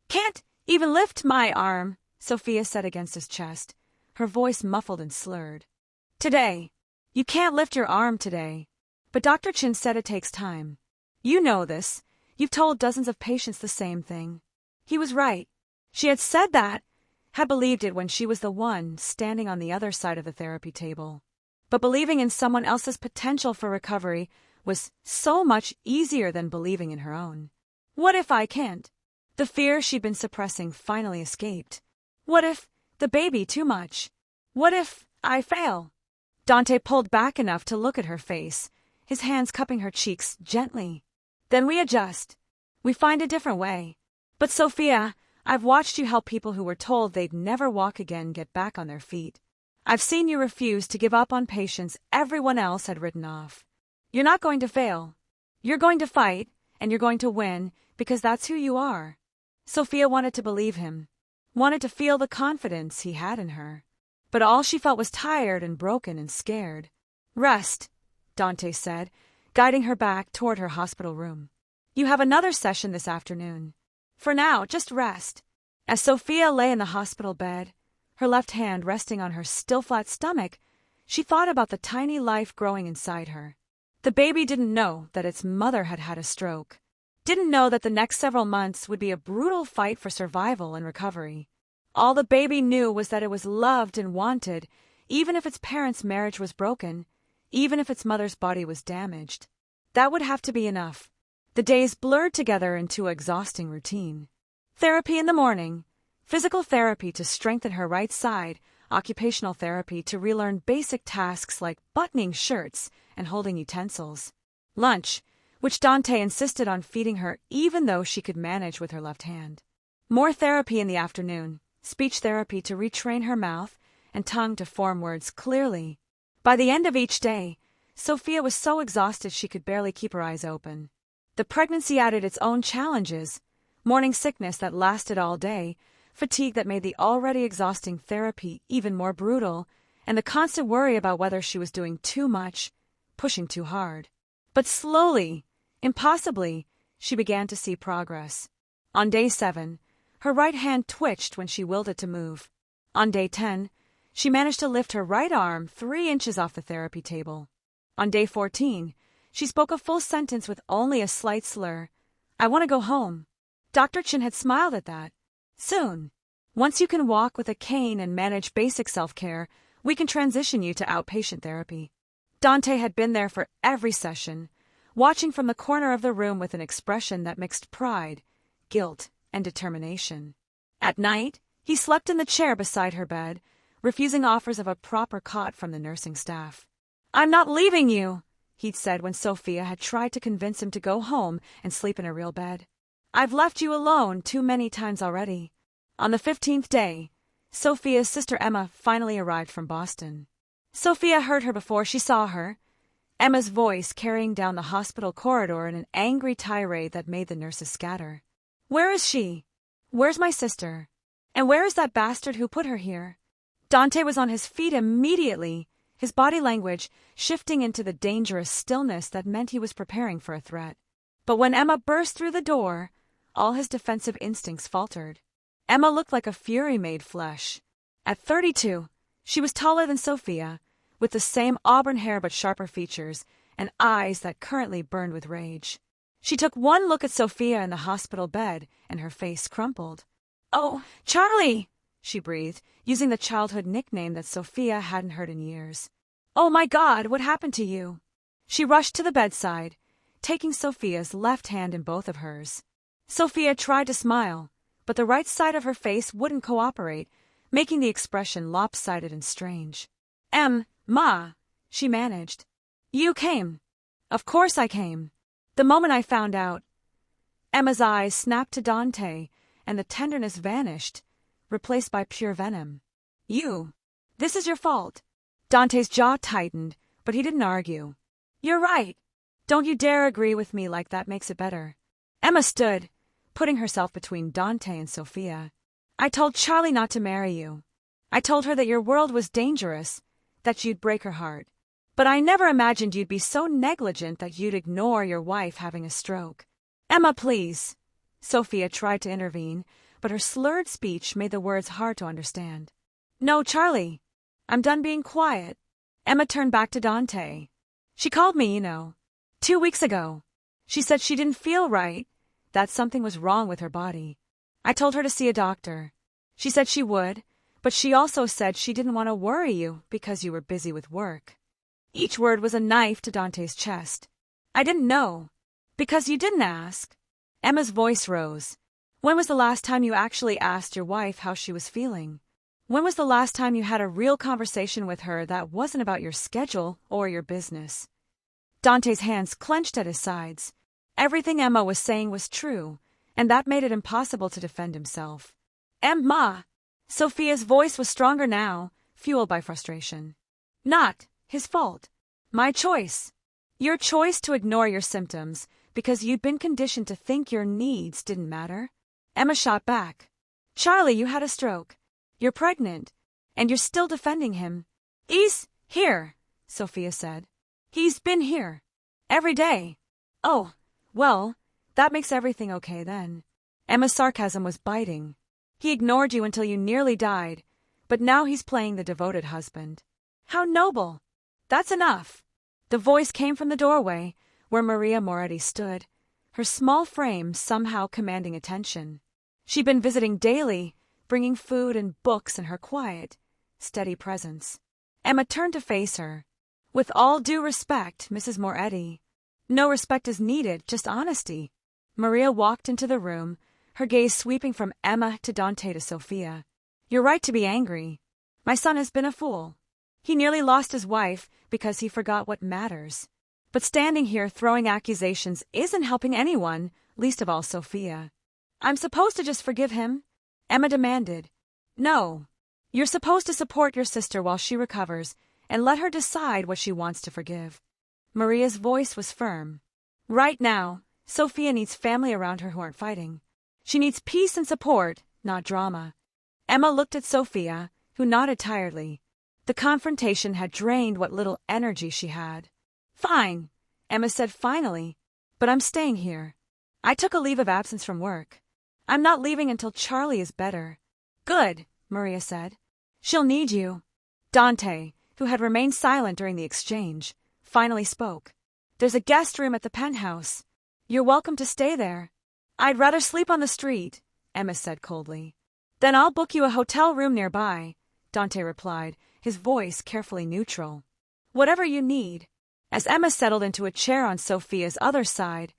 "Can't even lift my arm," Sophia said against his chest, her voice muffled and slurred. "Today. You can't lift your arm today. But Dr. Chin said it takes time. You know this. You've told dozens of patients the same thing." He was right. She had said that, had believed it when she was the one standing on the other side of the therapy table. But believing in someone else's potential for recovery was so much easier than believing in her own. What if I can't? The fear she'd been suppressing finally escaped. What if the baby too much? What if I fail? Dante pulled back enough to look at her face, his hands cupping her cheeks gently. "Then we adjust. We find a different way. But Sophia, I've watched you help people who were told they'd never walk again get back on their feet. I've seen you refuse to give up on patients everyone else had written off. You're not going to fail. You're going to fight, and you're going to win, because that's who you are." Sophia wanted to believe him, wanted to feel the confidence he had in her. But all she felt was tired and broken and scared. "Rest," Dante said, guiding her back toward her hospital room. "You have another session this afternoon. For now, just rest." As Sophia lay in the hospital bed, her left hand resting on her still flat stomach, she thought about the tiny life growing inside her. The baby didn't know that its mother had had a stroke, didn't know that the next several months would be a brutal fight for survival and recovery. All the baby knew was that it was loved and wanted, even if its parents' marriage was broken, even if its mother's body was damaged. That would have to be enough. The days blurred together into an exhausting routine. Therapy in the morning, physical therapy to strengthen her right side, occupational therapy to relearn basic tasks like buttoning shirts and holding utensils. Lunch, which Dante insisted on feeding her even though she could manage with her left hand. More therapy in the afternoon, speech therapy to retrain her mouth and tongue to form words clearly. By the end of each day, Sophia was so exhausted she could barely keep her eyes open. The pregnancy added its own challenges, morning sickness that lasted all day, fatigue that made the already exhausting therapy even more brutal, and the constant worry about whether she was doing too much, pushing too hard. But slowly, impossibly, she began to see progress. On day 7, her right hand twitched when she willed it to move. On day 10, she managed to lift her right arm 3 inches off the therapy table. On day 14, she spoke a full sentence with only a slight slur. "I want to go home." Dr. Chin had smiled at that. "Soon. Once you can walk with a cane and manage basic self-care, we can transition you to outpatient therapy." Dante had been there for every session, watching from the corner of the room with an expression that mixed pride, guilt, and determination. At night, he slept in the chair beside her bed, refusing offers of a proper cot from the nursing staff. "I'm not leaving you," he'd said when Sophia had tried to convince him to go home and sleep in a real bed. "I've left you alone too many times already." On the 15th day, Sophia's sister Emma finally arrived from Boston. Sophia heard her before she saw her, Emma's voice carrying down the hospital corridor in an angry tirade that made the nurses scatter. "Where is she? Where's my sister? And where is that bastard who put her here?" Dante was on his feet immediately, his body language shifting into the dangerous stillness that meant he was preparing for a threat. But when Emma burst through the door, all his defensive instincts faltered. Emma looked like a fury made flesh. At 32, she was taller than Sophia, with the same auburn hair but sharper features, and eyes that currently burned with rage. She took one look at Sophia in the hospital bed, and her face crumpled. "Oh, Charlie!" she breathed, using the childhood nickname that Sophia hadn't heard in years. "Oh my God, what happened to you?" She rushed to the bedside, taking Sophia's left hand in both of hers. Sophia tried to smile, but the right side of her face wouldn't cooperate, making the expression lopsided and strange. Ma, she managed. You came. Of course I came. The moment I found out. Emma's eyes snapped to Dante, and the tenderness vanished, replaced by pure venom. You. This is your fault. Dante's jaw tightened, but he didn't argue. You're right. Don't you dare agree with me like that makes it better. Emma stood, putting herself between Dante and Sophia. I told Charlie not to marry you. I told her that your world was dangerous, that you'd break her heart. But I never imagined you'd be so negligent that you'd ignore your wife having a stroke. Emma, please. Sophia tried to intervene, but her slurred speech made the words hard to understand. No, Charlie. I'm done being quiet. Emma turned back to Dante. She called me, 2 weeks ago. She said she didn't feel right, that something was wrong with her body. I told her to see a doctor. She said she would, but she also said she didn't want to worry you because you were busy with work. Each word was a knife to Dante's chest. I didn't know. Because you didn't ask. Emma's voice rose. When was the last time you actually asked your wife how she was feeling? When was the last time you had a real conversation with her that wasn't about your schedule or your business? Dante's hands clenched at his sides. Everything Emma was saying was true, and that made it impossible to defend himself. Ma. Sophia's voice was stronger now, fueled by frustration. Not his fault. My choice. Your choice to ignore your symptoms because you'd been conditioned to think your needs didn't matter. Emma shot back. Charlie, you had a stroke. You're pregnant, and you're still defending him. He's here, Sophia said. He's been here. Every day. Oh, well, that makes everything okay then. Emma's sarcasm was biting. He ignored you until you nearly died, but now he's playing the devoted husband. How noble! That's enough. The voice came from the doorway, where Maria Moretti stood, her small frame somehow commanding attention. She'd been visiting daily, bringing food and books in her quiet, steady presence. Emma turned to face her. With all due respect, Mrs. Moretti. No respect is needed, just honesty. Maria walked into the room, her gaze sweeping from Emma to Dante to Sophia. You're right to be angry. My son has been a fool. He nearly lost his wife because he forgot what matters. But standing here throwing accusations isn't helping anyone, least of all Sophia. I'm supposed to just forgive him? Emma demanded. No. You're supposed to support your sister while she recovers and let her decide what she wants to forgive. Maria's voice was firm. Right now, Sophia needs family around her who aren't fighting. She needs peace and support, not drama. Emma looked at Sophia, who nodded tiredly. The confrontation had drained what little energy she had. Fine, Emma said finally, but I'm staying here. I took a leave of absence from work. I'm not leaving until Charlie is better. Good, Maria said. She'll need you. Dante, who had remained silent during the exchange, finally spoke. There's a guest room at the penthouse. You're welcome to stay there. I'd rather sleep on the street, Emma said coldly. Then I'll book you a hotel room nearby, Dante replied, his voice carefully neutral. Whatever you need. As Emma settled into a chair on Sophia's other side,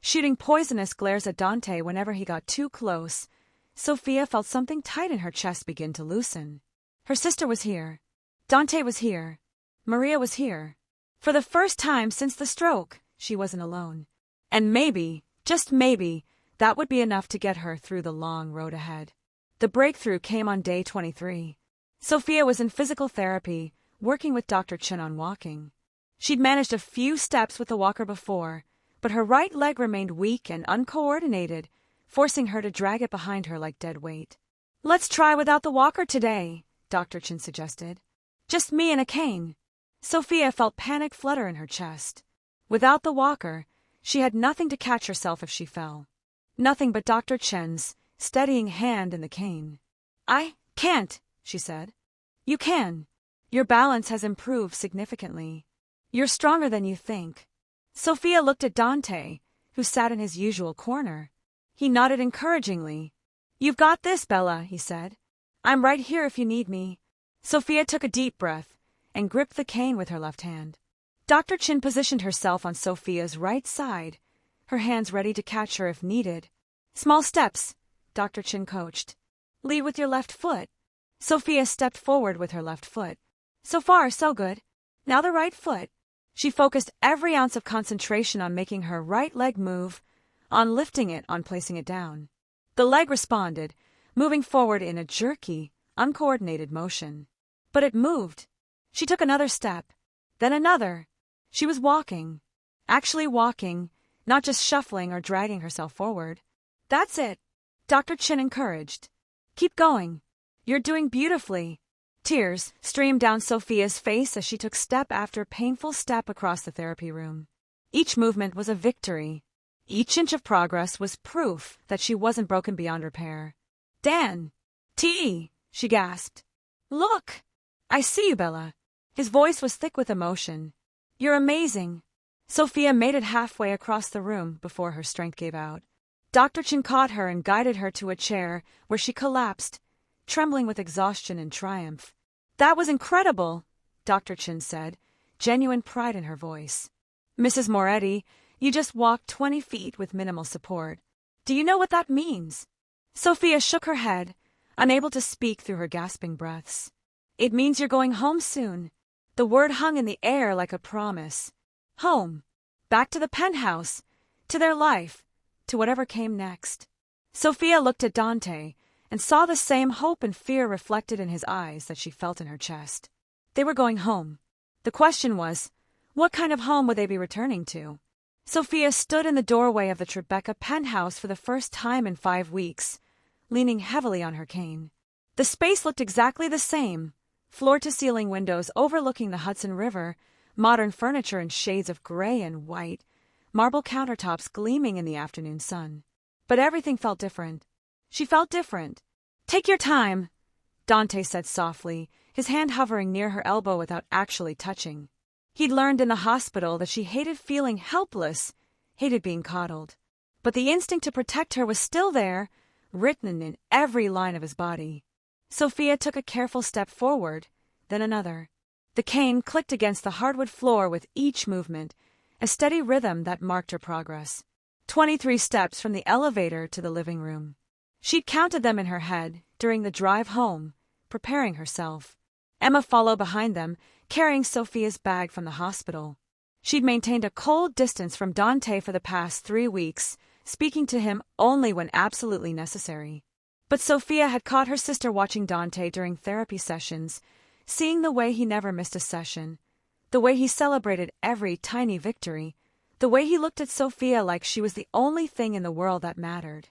shooting poisonous glares at Dante whenever he got too close, Sophia felt something tight in her chest begin to loosen. Her sister was here. Dante was here. Maria was here. For the first time since the stroke, she wasn't alone. And maybe, just maybe, that would be enough to get her through the long road ahead. The breakthrough came on day 23. Sophia was in physical therapy, working with Dr. Chin on walking. She'd managed a few steps with the walker before, but her right leg remained weak and uncoordinated, forcing her to drag it behind her like dead weight. Let's try without the walker today, Dr. Chin suggested. Just me and a cane. Sophia felt panic flutter in her chest. Without the walker, she had nothing to catch herself if she fell. Nothing but Dr. Chen's steadying hand in the cane. I can't, she said. You can. Your balance has improved significantly. You're stronger than you think. Sophia looked at Dante, who sat in his usual corner. He nodded encouragingly. You've got this, Bella, he said. I'm right here if you need me. Sophia took a deep breath and gripped the cane with her left hand. Dr. Chin positioned herself on Sophia's right side, her hands ready to catch her if needed. Small steps, Dr. Chin coached. Lead with your left foot. Sophia stepped forward with her left foot. So far, so good. Now the right foot. She focused every ounce of concentration on making her right leg move, on lifting it, on placing it down. The leg responded, moving forward in a jerky, uncoordinated motion. But it moved. She took another step, then another. She was walking. Actually walking, not just shuffling or dragging herself forward. That's it, Dr. Chin encouraged. Keep going. You're doing beautifully. Tears streamed down Sophia's face as she took step after painful step across the therapy room. Each movement was a victory. Each inch of progress was proof that she wasn't broken beyond repair. Dan! She gasped. Look! I see you, Bella. His voice was thick with emotion. You're amazing. Sophia made it halfway across the room before her strength gave out. Dr. Chin caught her and guided her to a chair where she collapsed, trembling with exhaustion and triumph. That was incredible, Dr. Chin said, genuine pride in her voice. Mrs. Moretti, you just walked 20 feet with minimal support. Do you know what that means? Sophia shook her head, unable to speak through her gasping breaths. It means you're going home soon. The word hung in the air like a promise. Home. Back to the penthouse. To their life. To whatever came next. Sophia looked at Dante and saw the same hope and fear reflected in his eyes that she felt in her chest. They were going home. The question was, what kind of home would they be returning to? Sophia stood in the doorway of the Tribeca penthouse for the first time in 5 weeks, leaning heavily on her cane. The space looked exactly the same, floor-to-ceiling windows overlooking the Hudson River, modern furniture in shades of gray and white, marble countertops gleaming in the afternoon sun. But everything felt different. She felt different. Take your time, Dante said softly, his hand hovering near her elbow without actually touching. He'd learned in the hospital that she hated feeling helpless, hated being coddled. But the instinct to protect her was still there, written in every line of his body. Sophia took a careful step forward, then another. The cane clicked against the hardwood floor with each movement, a steady rhythm that marked her progress. 23 steps from the elevator to the living room. She'd counted them in her head during the drive home, preparing herself. Emma followed behind them, carrying Sophia's bag from the hospital. She'd maintained a cold distance from Dante for the past 3 weeks, speaking to him only when absolutely necessary. But Sophia had caught her sister watching Dante during therapy sessions, seeing the way he never missed a session, the way he celebrated every tiny victory, the way he looked at Sophia like she was the only thing in the world that mattered.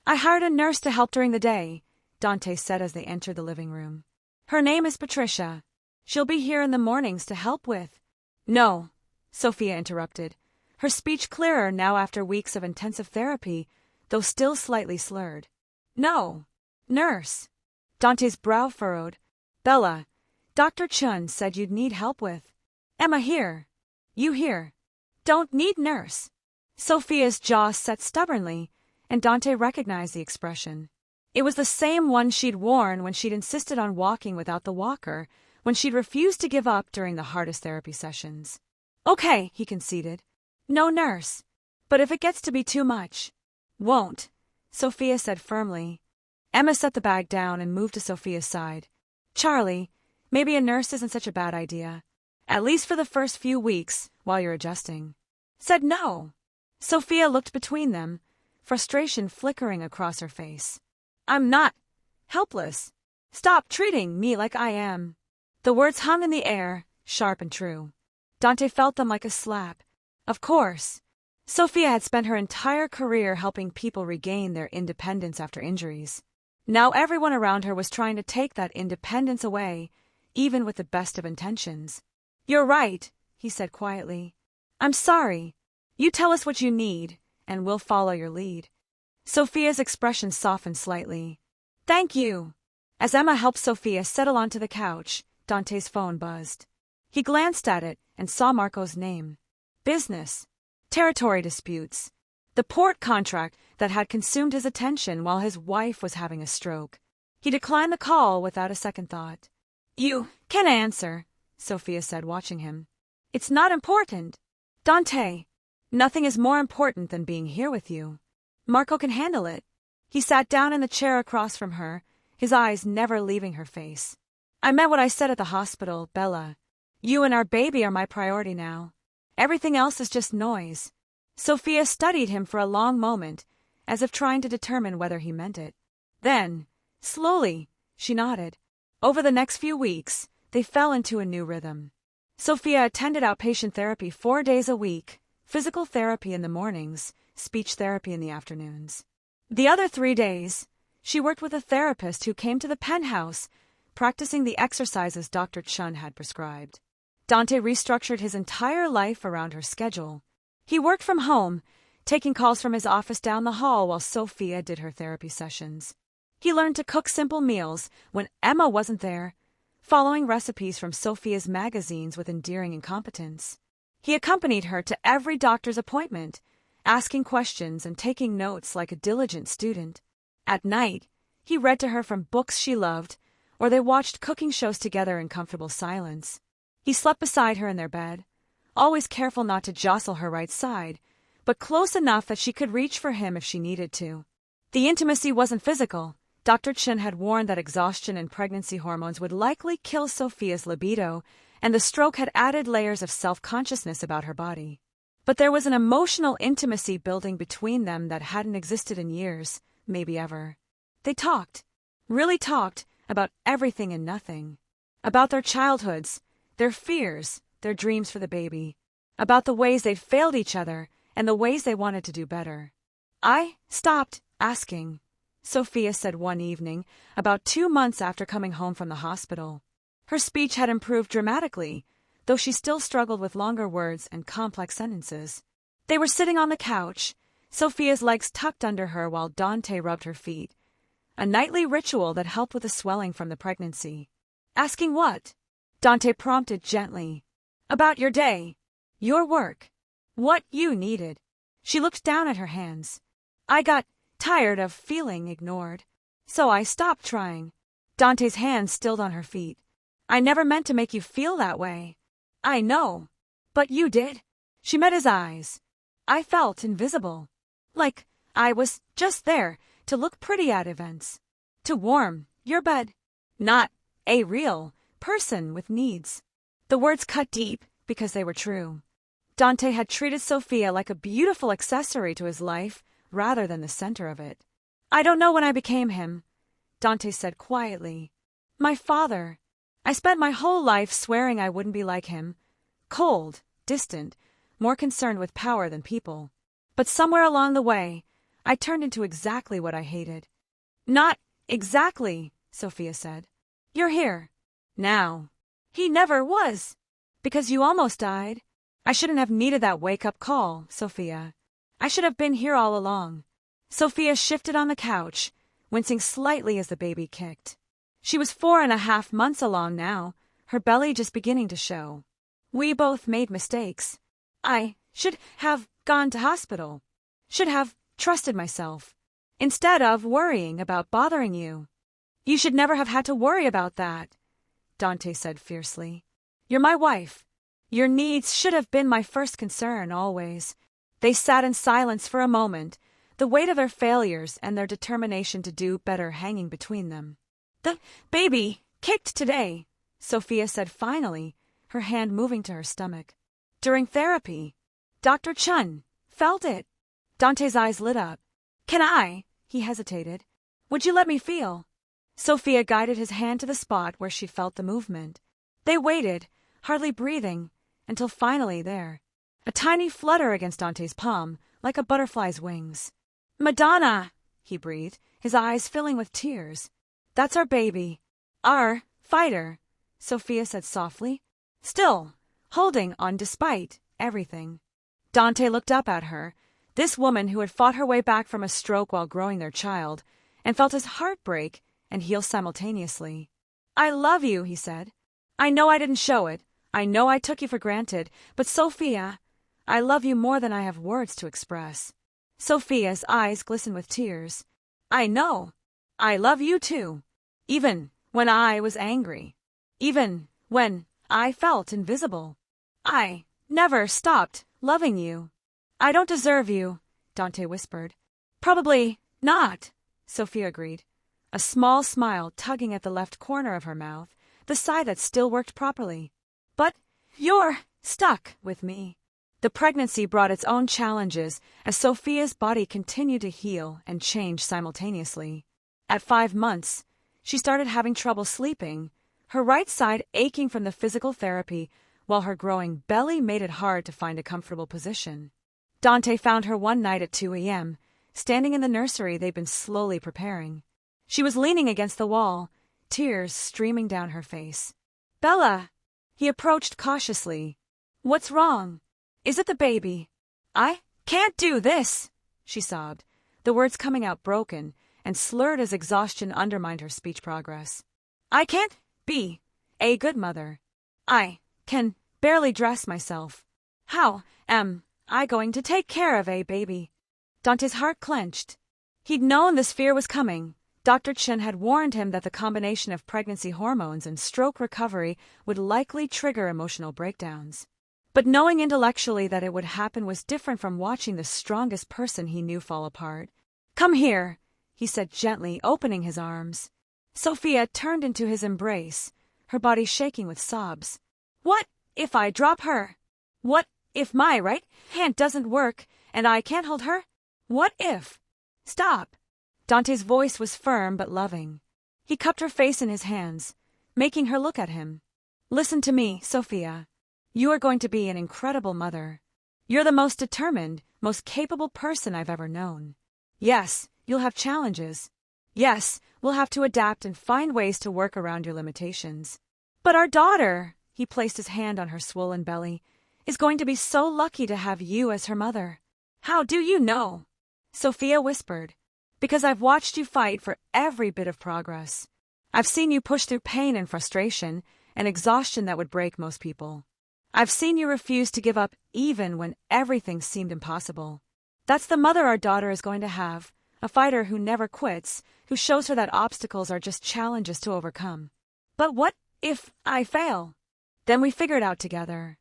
I hired a nurse to help during the day, Dante said as they entered the living room. Her name is Patricia. She'll be here in the mornings to help with. No, Sophia interrupted, her speech clearer now after weeks of intensive therapy, though still slightly slurred. No, nurse. Dante's brow furrowed. Bella, Dr. Chun said you'd need help with. Emma here. You here. Don't need nurse. Sophia's jaw set stubbornly, and Dante recognized the expression. It was the same one she'd worn when she'd insisted on walking without the walker, when she'd refused to give up during the hardest therapy sessions. Okay, he conceded. No nurse. But if it gets to be too much. Won't, Sophia said firmly. Emma set the bag down and moved to Sophia's side. Charlie, maybe a nurse isn't such a bad idea. At least for the first few weeks, while you're adjusting. Said no. Sophia looked between them, frustration flickering across her face. I'm not helpless. Stop treating me like I am. The words hung in the air, sharp and true. Dante felt them like a slap. Of course. Sophia had spent her entire career helping people regain their independence after injuries. Now everyone around her was trying to take that independence away, even with the best of intentions. You're right, he said quietly. I'm sorry. You tell us what you need, and we'll follow your lead. Sophia's expression softened slightly. Thank you. As Emma helped Sophia settle onto the couch, Dante's phone buzzed. He glanced at it and saw Marco's name. Business. Territory disputes. The port contract that had consumed his attention while his wife was having a stroke. He declined the call without a second thought. You can answer, Sophia said, watching him. It's not important. Dante, nothing is more important than being here with you. Marco can handle it. He sat down in the chair across from her, his eyes never leaving her face. I meant what I said at the hospital, Bella. You and our baby are my priority now. Everything else is just noise. Sophia studied him for a long moment, as if trying to determine whether he meant it. Then, slowly, she nodded. Over the next few weeks, they fell into a new rhythm. Sophia attended outpatient therapy 4 days a week, physical therapy in the mornings, speech therapy in the afternoons. The other 3 days, she worked with a therapist who came to the penthouse, practicing the exercises Dr. Chun had prescribed. Dante restructured his entire life around her schedule. He worked from home, taking calls from his office down the hall while Sophia did her therapy sessions. He learned to cook simple meals when Emma wasn't there, following recipes from Sophia's magazines with endearing incompetence. He accompanied her to every doctor's appointment, asking questions and taking notes like a diligent student. At night, he read to her from books she loved, or they watched cooking shows together in comfortable silence. He slept beside her in their bed, always careful not to jostle her right side, but close enough that she could reach for him if she needed to. The intimacy wasn't physical. Dr. Chin had warned that exhaustion and pregnancy hormones would likely kill Sophia's libido, and the stroke had added layers of self-consciousness about her body. But there was an emotional intimacy building between them that hadn't existed in years, maybe ever. They talked, really talked, about everything and nothing. About their childhoods, their fears, their dreams for the baby. About the ways they'd failed each other and the ways they wanted to do better. I stopped asking, Sophia said one evening, about 2 months after coming home from the hospital. Her speech had improved dramatically, though she still struggled with longer words and complex sentences. They were sitting on the couch, Sophia's legs tucked under her while Dante rubbed her feet, a nightly ritual that helped with the swelling from the pregnancy. Asking what? Dante prompted gently. About your day, your work, what you needed. She looked down at her hands. I got tired of feeling ignored, so I stopped trying. Dante's hands stilled on her feet. I never meant to make you feel that way. I know. But you did. She met his eyes. I felt invisible. Like I was just there to look pretty at events. To warm your bed. Not a real person with needs. The words cut deep because they were true. Dante had treated Sophia like a beautiful accessory to his life rather than the center of it. I don't know when I became him, Dante said quietly. My father. I spent my whole life swearing I wouldn't be like him. Cold, distant, more concerned with power than people. But somewhere along the way, I turned into exactly what I hated. Not exactly, Sophia said. You're here. Now. He never was. Because you almost died. I shouldn't have needed that wake-up call, Sophia. I should have been here all along. Sophia shifted on the couch, wincing slightly as the baby kicked. She was 4.5 months along now, her belly just beginning to show. We both made mistakes. I should have gone to hospital. Should have trusted myself. Instead of worrying about bothering you. You should never have had to worry about that, Dante said fiercely. You're my wife. Your needs should have been my first concern, always. They sat in silence for a moment, the weight of their failures and their determination to do better hanging between them. The baby kicked today, Sophia said finally, her hand moving to her stomach. During therapy, Dr. Chun felt it. Dante's eyes lit up. Can I? He hesitated. Would you let me feel? Sophia guided his hand to the spot where she felt the movement. They waited, hardly breathing, until finally there. A tiny flutter against Dante's palm, like a butterfly's wings. Madonna, he breathed, his eyes filling with tears. That's our baby. Our fighter, Sophia said softly, still holding on despite everything. Dante looked up at her, this woman who had fought her way back from a stroke while growing their child, and felt his heart break and heal simultaneously. I love you, he said. I know I didn't show it. I know I took you for granted, but Sophia, I love you more than I have words to express. Sophia's eyes glistened with tears. I know. I love you too. Even when I was angry. Even when I felt invisible. I never stopped loving you. I don't deserve you, Dante whispered. Probably not, Sophia agreed, a small smile tugging at the left corner of her mouth, the side that still worked properly. But you're stuck with me. The pregnancy brought its own challenges as Sophia's body continued to heal and change simultaneously. At 5 months, she started having trouble sleeping, her right side aching from the physical therapy, while her growing belly made it hard to find a comfortable position. Dante found her one night at 2 a.m., standing in the nursery they'd been slowly preparing. She was leaning against the wall, tears streaming down her face. "Bella!" He approached cautiously. "What's wrong? Is it the baby?" "I can't do this," she sobbed, the words coming out broken and slurred as exhaustion undermined her speech progress. "I can't be a good mother. I can barely dress myself. How am I going to take care of a baby?" Dante's heart clenched. He'd known this fear was coming. Dr. Chen had warned him that the combination of pregnancy hormones and stroke recovery would likely trigger emotional breakdowns. But knowing intellectually that it would happen was different from watching the strongest person he knew fall apart. "Come here," he said gently, opening his arms. Sophia turned into his embrace, her body shaking with sobs. "What if I drop her? What if my right hand doesn't work and I can't hold her? What if—" "Stop." Dante's voice was firm but loving. He cupped her face in his hands, making her look at him. "Listen to me, Sophia. You are going to be an incredible mother. You're the most determined, most capable person I've ever known. Yes, you'll have challenges. Yes, we'll have to adapt and find ways to work around your limitations. But our daughter," he placed his hand on her swollen belly, "is going to be so lucky to have you as her mother." "How do you know?" Sophia whispered. "Because I've watched you fight for every bit of progress. I've seen you push through pain and frustration and exhaustion that would break most people. I've seen you refuse to give up even when everything seemed impossible. That's the mother our daughter is going to have, a fighter who never quits, who shows her that obstacles are just challenges to overcome. But what if I fail? Then we figure it out together.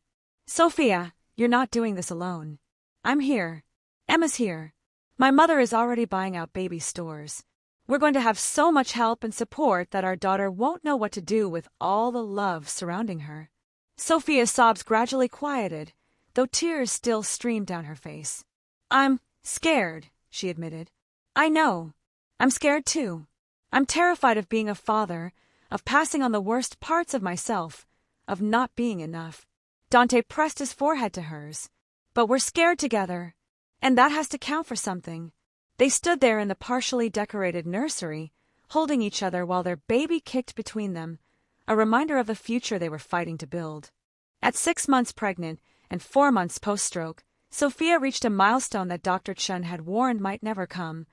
Sophia, you're not doing this alone. I'm here. Emma's here. My mother is already buying out baby stores. We're going to have so much help and support that our daughter won't know what to do with all the love surrounding her." Sophia's sobs gradually quieted, though tears still streamed down her face. "I'm scared," she admitted. "I know. I'm scared too. I'm terrified of being a father, of passing on the worst parts of myself, of not being enough." Dante pressed his forehead to hers. "But we're scared together. And that has to count for something." They stood there in the partially decorated nursery, holding each other while their baby kicked between them, a reminder of the future they were fighting to build. At 6 months pregnant and 4 months post-stroke, Sophia reached a milestone that Dr. Chen had warned might never come.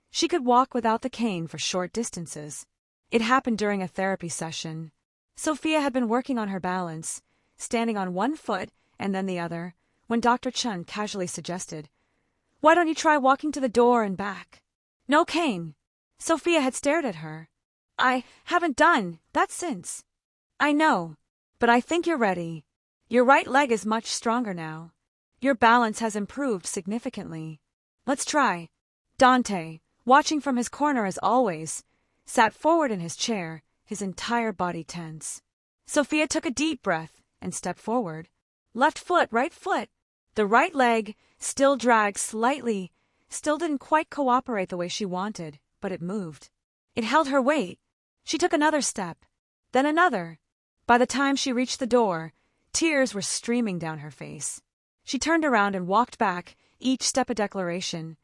She could walk without the cane for short distances. It happened during a therapy session. Sophia had been working on her balance, standing on one foot and then the other, when Dr. Chen casually suggested, "Why don't you try walking to the door and back?" "No cane." Sophia had stared at her. "I haven't done that since." "I know, but I think you're ready. Your right leg is much stronger now. Your balance has improved significantly. Let's try." Dante, watching from his corner as always, sat forward in his chair, his entire body tense. Sophia took a deep breath and stepped forward. Left foot, right foot. The right leg still dragged slightly, still didn't quite cooperate the way she wanted, but it moved. It held her weight. She took another step, then another. By the time she reached the door, tears were streaming down her face. She turned around and walked back, each step a declaration.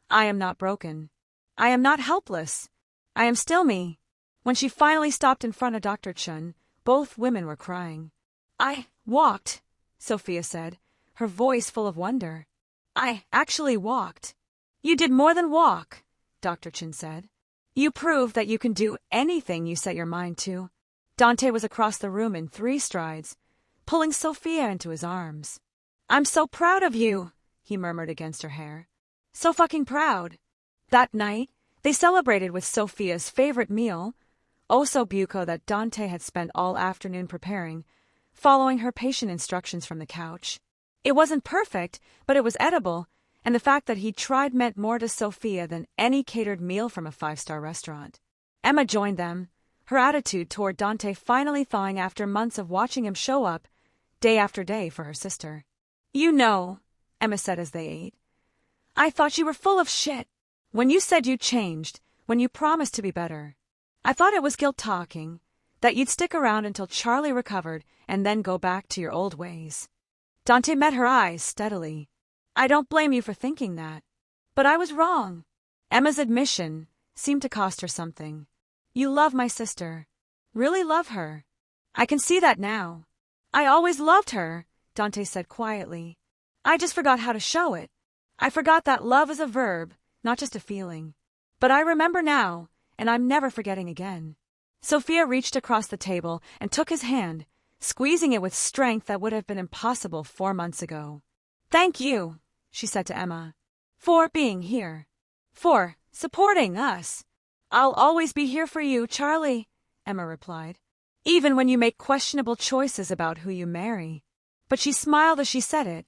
"I am not broken. I am not helpless. I am still me." When she finally stopped in front of Dr. Chen, both women were crying. "I walked," Sophia said, her voice full of wonder. "I actually walked." "You did more than walk," Dr. Chen said. "You proved that you can do anything you set your mind to." Dante was across the room in 3 strides, pulling Sophia into his arms. "I'm so proud of you," he murmured against her hair. "So fucking proud." That night, they celebrated with Sophia's favorite meal, osso buco that Dante had spent all afternoon preparing, following her patient instructions from the couch. It wasn't perfect, but it was edible, and the fact that he'd tried meant more to Sophia than any catered meal from a five-star restaurant. Emma joined them, her attitude toward Dante finally thawing after months of watching him show up, day after day, for her sister. "You know," Emma said as they ate, "I thought you were full of shit. When you said you'd changed, when you promised to be better. I thought it was guilt talking, that you'd stick around until Charlie recovered and then go back to your old ways." Dante met her eyes steadily. "I don't blame you for thinking that. But I was wrong." Emma's admission seemed to cost her something. "You love my sister. Really love her. I can see that now." "I always loved her," Dante said quietly. "I just forgot how to show it. I forgot that love is a verb, not just a feeling. But I remember now, and I'm never forgetting again." Sophia reached across the table and took his hand, squeezing it with strength that would have been impossible 4 months ago. "Thank you," she said to Emma, "for being here. For supporting us." "I'll always be here for you, Charlie," Emma replied, "even when you make questionable choices about who you marry." But she smiled as she said it,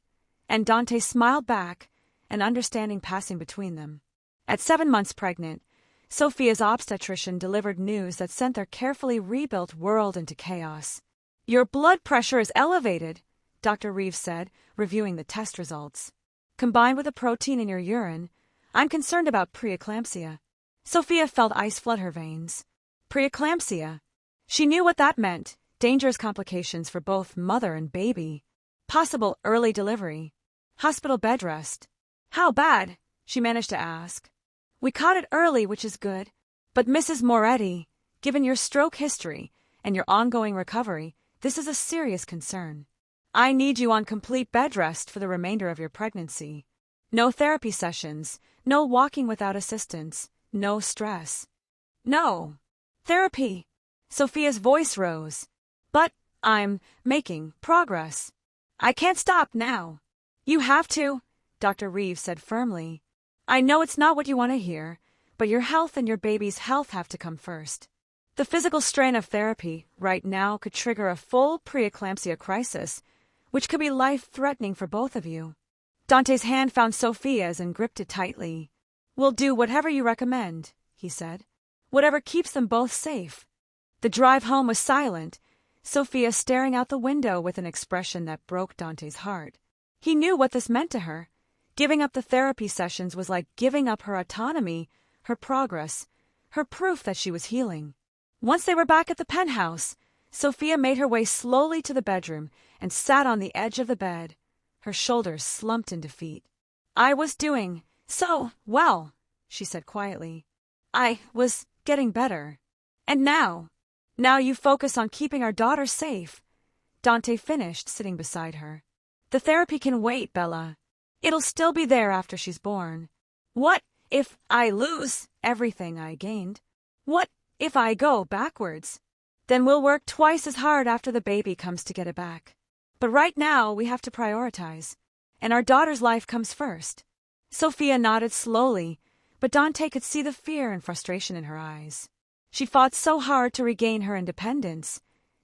and Dante smiled back, an understanding passing between them. At 7 months pregnant, Sophia's obstetrician delivered news that sent their carefully rebuilt world into chaos. "Your blood pressure is elevated," Dr. Reeves said, reviewing the test results. "Combined with a protein in your urine, I'm concerned about preeclampsia." Sophia felt ice flood her veins. Preeclampsia. She knew what that meant: dangerous complications for both mother and baby. Possible early delivery. Hospital bed rest. "How bad?" she managed to ask. "We caught it early, which is good. But Mrs. Moretti, given your stroke history and your ongoing recovery, this is a serious concern. I need you on complete bed rest for the remainder of your pregnancy. No therapy sessions, no walking without assistance, no stress." "No. Therapy." Sophia's voice rose. "But I'm making progress. I can't stop now." "You have to," Dr. Reeves said firmly. "I know it's not what you want to hear, but your health and your baby's health have to come first. The physical strain of therapy right now could trigger a full preeclampsia crisis, which could be life-threatening for both of you." Dante's hand found Sophia's and gripped it tightly. "We'll do whatever you recommend," he said. "Whatever keeps them both safe." The drive home was silent, Sophia staring out the window with an expression that broke Dante's heart. He knew what this meant to her. Giving up the therapy sessions was like giving up her autonomy, her progress, her proof that she was healing. Once they were back at the penthouse, Sophia made her way slowly to the bedroom and sat on the edge of the bed, her shoulders slumped in defeat. "I was doing so well," she said quietly. "I was getting better. And now you focus on keeping our daughter safe," Dante finished, sitting beside her. "The therapy can wait, Bella. It'll still be there after she's born. What if I lose everything I gained? What if I go backwards? Then we'll work twice as hard after the baby comes to get it back. But right now we have to prioritize, and our daughter's life comes first." Sophia nodded slowly, but Dante could see the fear and frustration in her eyes. She fought so hard to regain her independence,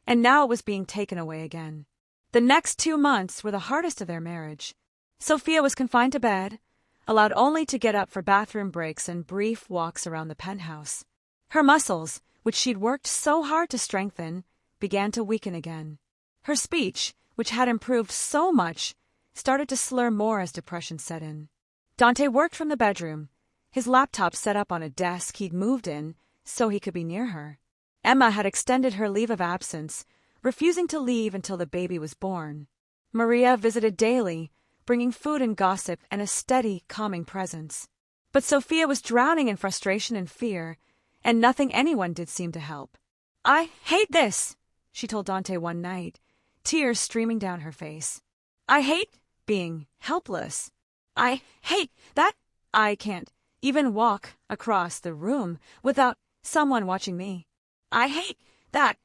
and now it was being taken away again. The next 2 months were the hardest of their marriage. Sophia was confined to bed, allowed only to get up for bathroom breaks and brief walks around the penthouse. Her muscles, which she'd worked so hard to strengthen, began to weaken again. Her speech, which had improved so much, started to slur more as depression set in. Dante worked from the bedroom, his laptop set up on a desk he'd moved in so he could be near her. Emma had extended her leave of absence, refusing to leave until the baby was born. Maria visited daily, bringing food and gossip and a steady, calming presence. But Sophia was drowning in frustration and fear, and nothing anyone did seemed to help. "I hate this," she told Dante one night, tears streaming down her face. "I hate being helpless. I hate that I can't even walk across the room without someone watching me. I hate that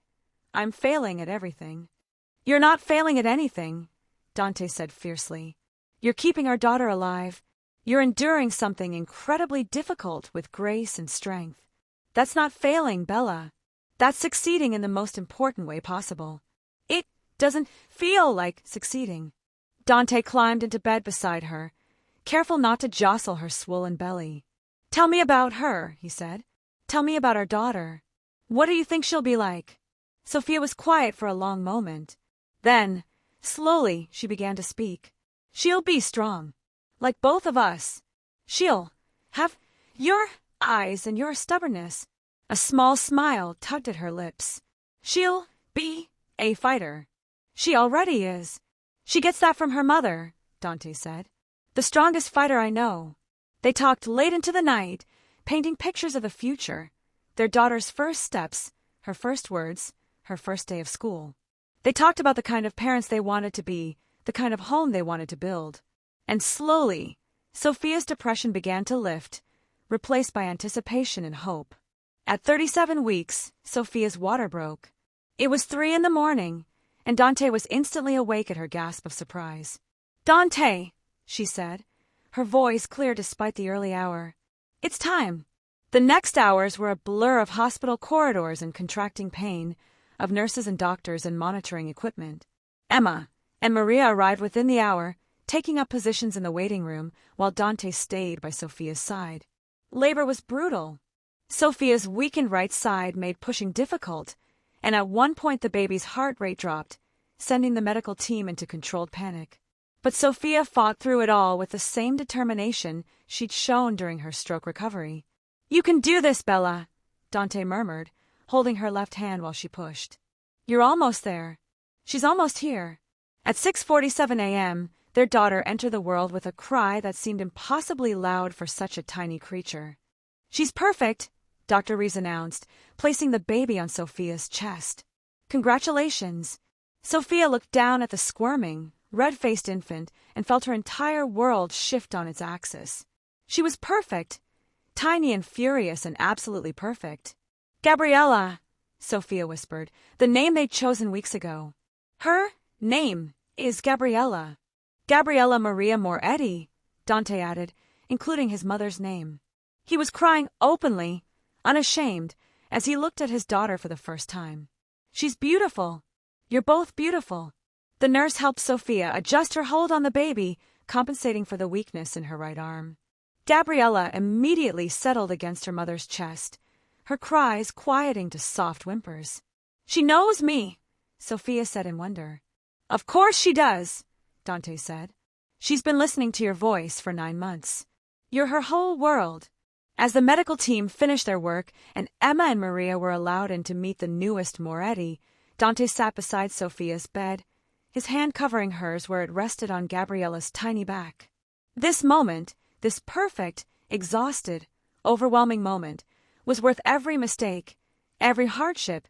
I'm failing at everything." "You're not failing at anything," Dante said fiercely. "You're keeping our daughter alive. You're enduring something incredibly difficult with grace and strength. That's not failing, Bella. That's succeeding in the most important way possible." "It doesn't feel like succeeding." Dante climbed into bed beside her, careful not to jostle her swollen belly. "Tell me about her," he said. "Tell me about our daughter. What do you think she'll be like?" Sophia was quiet for a long moment. Then, slowly, she began to speak. "She'll be strong. Like both of us. She'll have your eyes and your stubbornness." A small smile tugged at her lips. "She'll be a fighter. She already is. She gets that from her mother," Dante said. "The strongest fighter I know." They talked late into the night, painting pictures of the future, their daughter's first steps, her first words, her first day of school. They talked about the kind of parents they wanted to be, the kind of home they wanted to build. And slowly, Sophia's depression began to lift, replaced by anticipation and hope. At 37 weeks, Sophia's water broke. It was 3 a.m, and Dante was instantly awake at her gasp of surprise. "Dante," she said, her voice clear despite the early hour. "It's time." The next hours were a blur of hospital corridors and contracting pain, of nurses and doctors and monitoring equipment. Emma and Maria arrived within the hour, taking up positions in the waiting room while Dante stayed by Sophia's side. Labor was brutal. Sophia's weakened right side made pushing difficult, and at one point the baby's heart rate dropped, sending the medical team into controlled panic. But Sophia fought through it all with the same determination she'd shown during her stroke recovery. "You can do this, Bella," Dante murmured, holding her left hand while she pushed. "You're almost there. She's almost here." At 6:47 a.m., their daughter entered the world with a cry that seemed impossibly loud for such a tiny creature. "She's perfect," Dr. Rees announced, placing the baby on Sophia's chest. "Congratulations." Sophia looked down at the squirming, red-faced infant and felt her entire world shift on its axis. She was perfect, tiny and furious and absolutely perfect. "Gabriella," Sophia whispered, the name they'd chosen weeks ago. "Her name is Gabriella." "Gabriella Maria Moretti," Dante added, including his mother's name. He was crying openly, unashamed, as he looked at his daughter for the first time. "She's beautiful. You're both beautiful." The nurse helped Sophia adjust her hold on the baby, compensating for the weakness in her right arm. Gabriella immediately settled against her mother's chest, her cries quieting to soft whimpers. "She knows me," Sophia said in wonder. "Of course she does," Dante said. "She's been listening to your voice for 9 months. You're her whole world." As the medical team finished their work and Emma and Maria were allowed in to meet the newest Moretti, Dante sat beside Sophia's bed, his hand covering hers where it rested on Gabriella's tiny back. This moment, this perfect, exhausted, overwhelming moment, was worth every mistake, every hardship,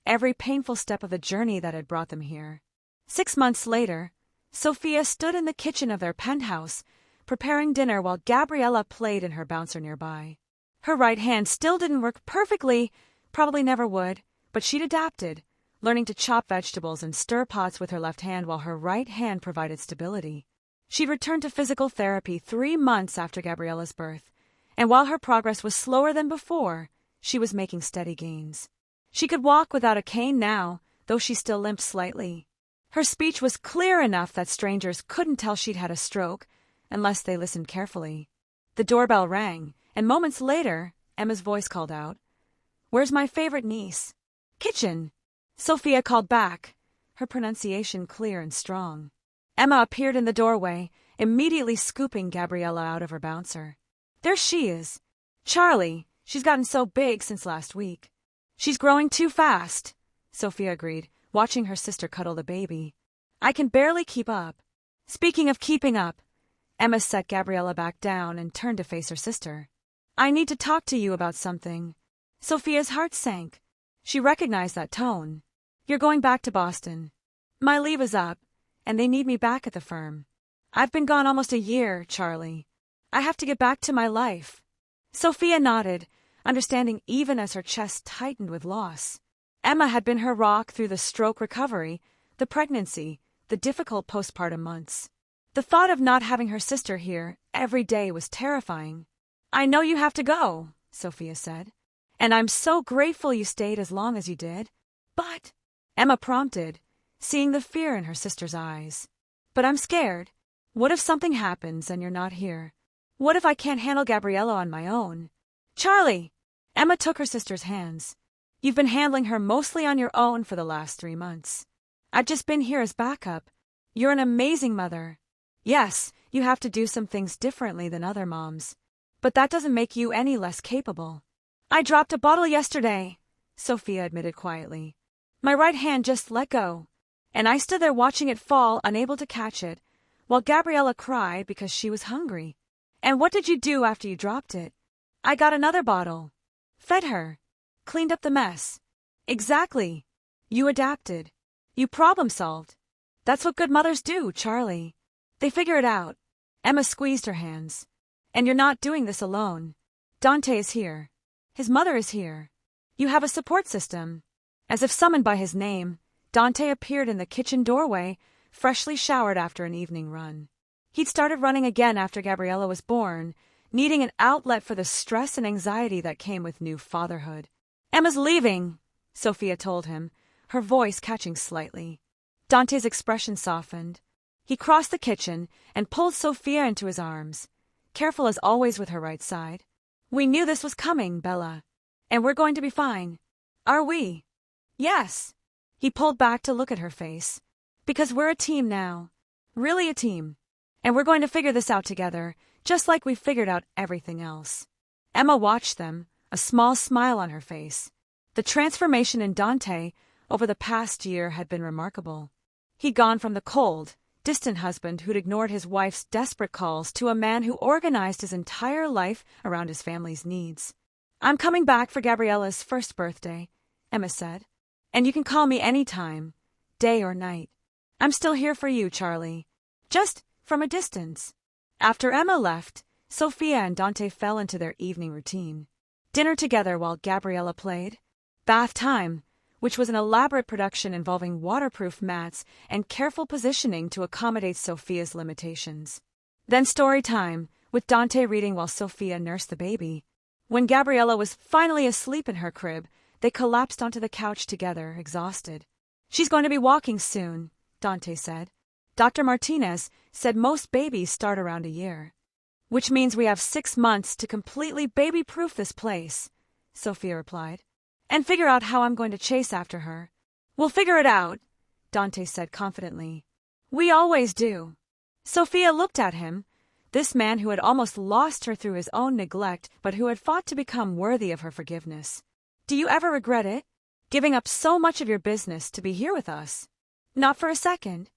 every painful step of the journey that had brought them here. 6 months later, Sophia stood in the kitchen of their penthouse, preparing dinner while Gabriella played in her bouncer nearby. Her right hand still didn't work perfectly, probably never would, but she'd adapted, learning to chop vegetables and stir pots with her left hand while her right hand provided stability. She'd returned to physical therapy 3 months after Gabriella's birth, and while her progress was slower than before, she was making steady gains. She could walk without a cane now, though she still limped slightly. Her speech was clear enough that strangers couldn't tell she'd had a stroke, unless they listened carefully. The doorbell rang, and moments later, Emma's voice called out, "Where's my favorite niece?" "Kitchen," Sophia called back, her pronunciation clear and strong. Emma appeared in the doorway, immediately scooping Gabriella out of her bouncer. "There she is. Charlie, she's gotten so big since last week." "She's growing too fast," Sophia agreed, watching her sister cuddle the baby. "I can barely keep up." Speaking of keeping up, Emma set Gabriella back down and turned to face her sister. "I need to talk to you about something." Sophia's heart sank. She recognized that tone. "You're going back to Boston." "My leave is up, and they need me back at the firm." "I've been gone almost a year, Charlie. I have to get back to my life." Sophia nodded, understanding even as her chest tightened with loss. Emma had been her rock through the stroke recovery, the pregnancy, the difficult postpartum months. The thought of not having her sister here every day was terrifying. "I know you have to go," Sophia said, "and I'm so grateful you stayed as long as you did. But," Emma prompted, seeing the fear in her sister's eyes. "But I'm scared. What if something happens and you're not here? What if I can't handle Gabriella on my own? Charlie! Emma took her sister's hands. You've been handling her mostly on your own for the last 3 months. I've just been here as backup. You're an amazing mother. Yes, you have to do some things differently than other moms. But that doesn't make you any less capable. I dropped a bottle yesterday, Sophia admitted quietly. My right hand just let go, and I stood there watching it fall, unable to catch it, while Gabriella cried because she was hungry. And what did you do after you dropped it? I got another bottle. Fed her. Cleaned up the mess. Exactly. You adapted. You problem-solved. That's what good mothers do, Charlie. They figure it out. Emma squeezed her hands. And you're not doing this alone. Dante is here. His mother is here. You have a support system. As if summoned by his name, Dante appeared in the kitchen doorway, freshly showered after an evening run. He'd started running again after Gabriella was born, needing an outlet for the stress and anxiety that came with new fatherhood. Emma's leaving, Sophia told him, her voice catching slightly. Dante's expression softened. He crossed the kitchen and pulled Sophia into his arms, careful as always with her right side. We knew this was coming, Bella. And we're going to be fine. Are we? Yes. He pulled back to look at her face. Because we're a team now. Really a team. And we're going to figure this out together, just like we figured out everything else. Emma watched them, a small smile on her face. The transformation in Dante over the past year had been remarkable. He'd gone from the cold, distant husband who'd ignored his wife's desperate calls to a man who organized his entire life around his family's needs. I'm coming back for Gabriella's first birthday, Emma said. And you can call me any time, day or night. I'm still here for you, Charlie. Just from a distance. After Emma left, Sophia and Dante fell into their evening routine. Dinner together while Gabriella played. Bath time, which was an elaborate production involving waterproof mats and careful positioning to accommodate Sophia's limitations. Then story time, with Dante reading while Sophia nursed the baby. When Gabriella was finally asleep in her crib, they collapsed onto the couch together, exhausted. She's going to be walking soon, Dante said. Dr. Martinez said most babies start around a year. Which means we have 6 months to completely baby-proof this place, Sophia replied. And figure out how I'm going to chase after her. We'll figure it out, Dante said confidently. We always do. Sophia looked at him, this man who had almost lost her through his own neglect but who had fought to become worthy of her forgiveness. Do you ever regret it? Giving up so much of your business to be here with us? Not for a second.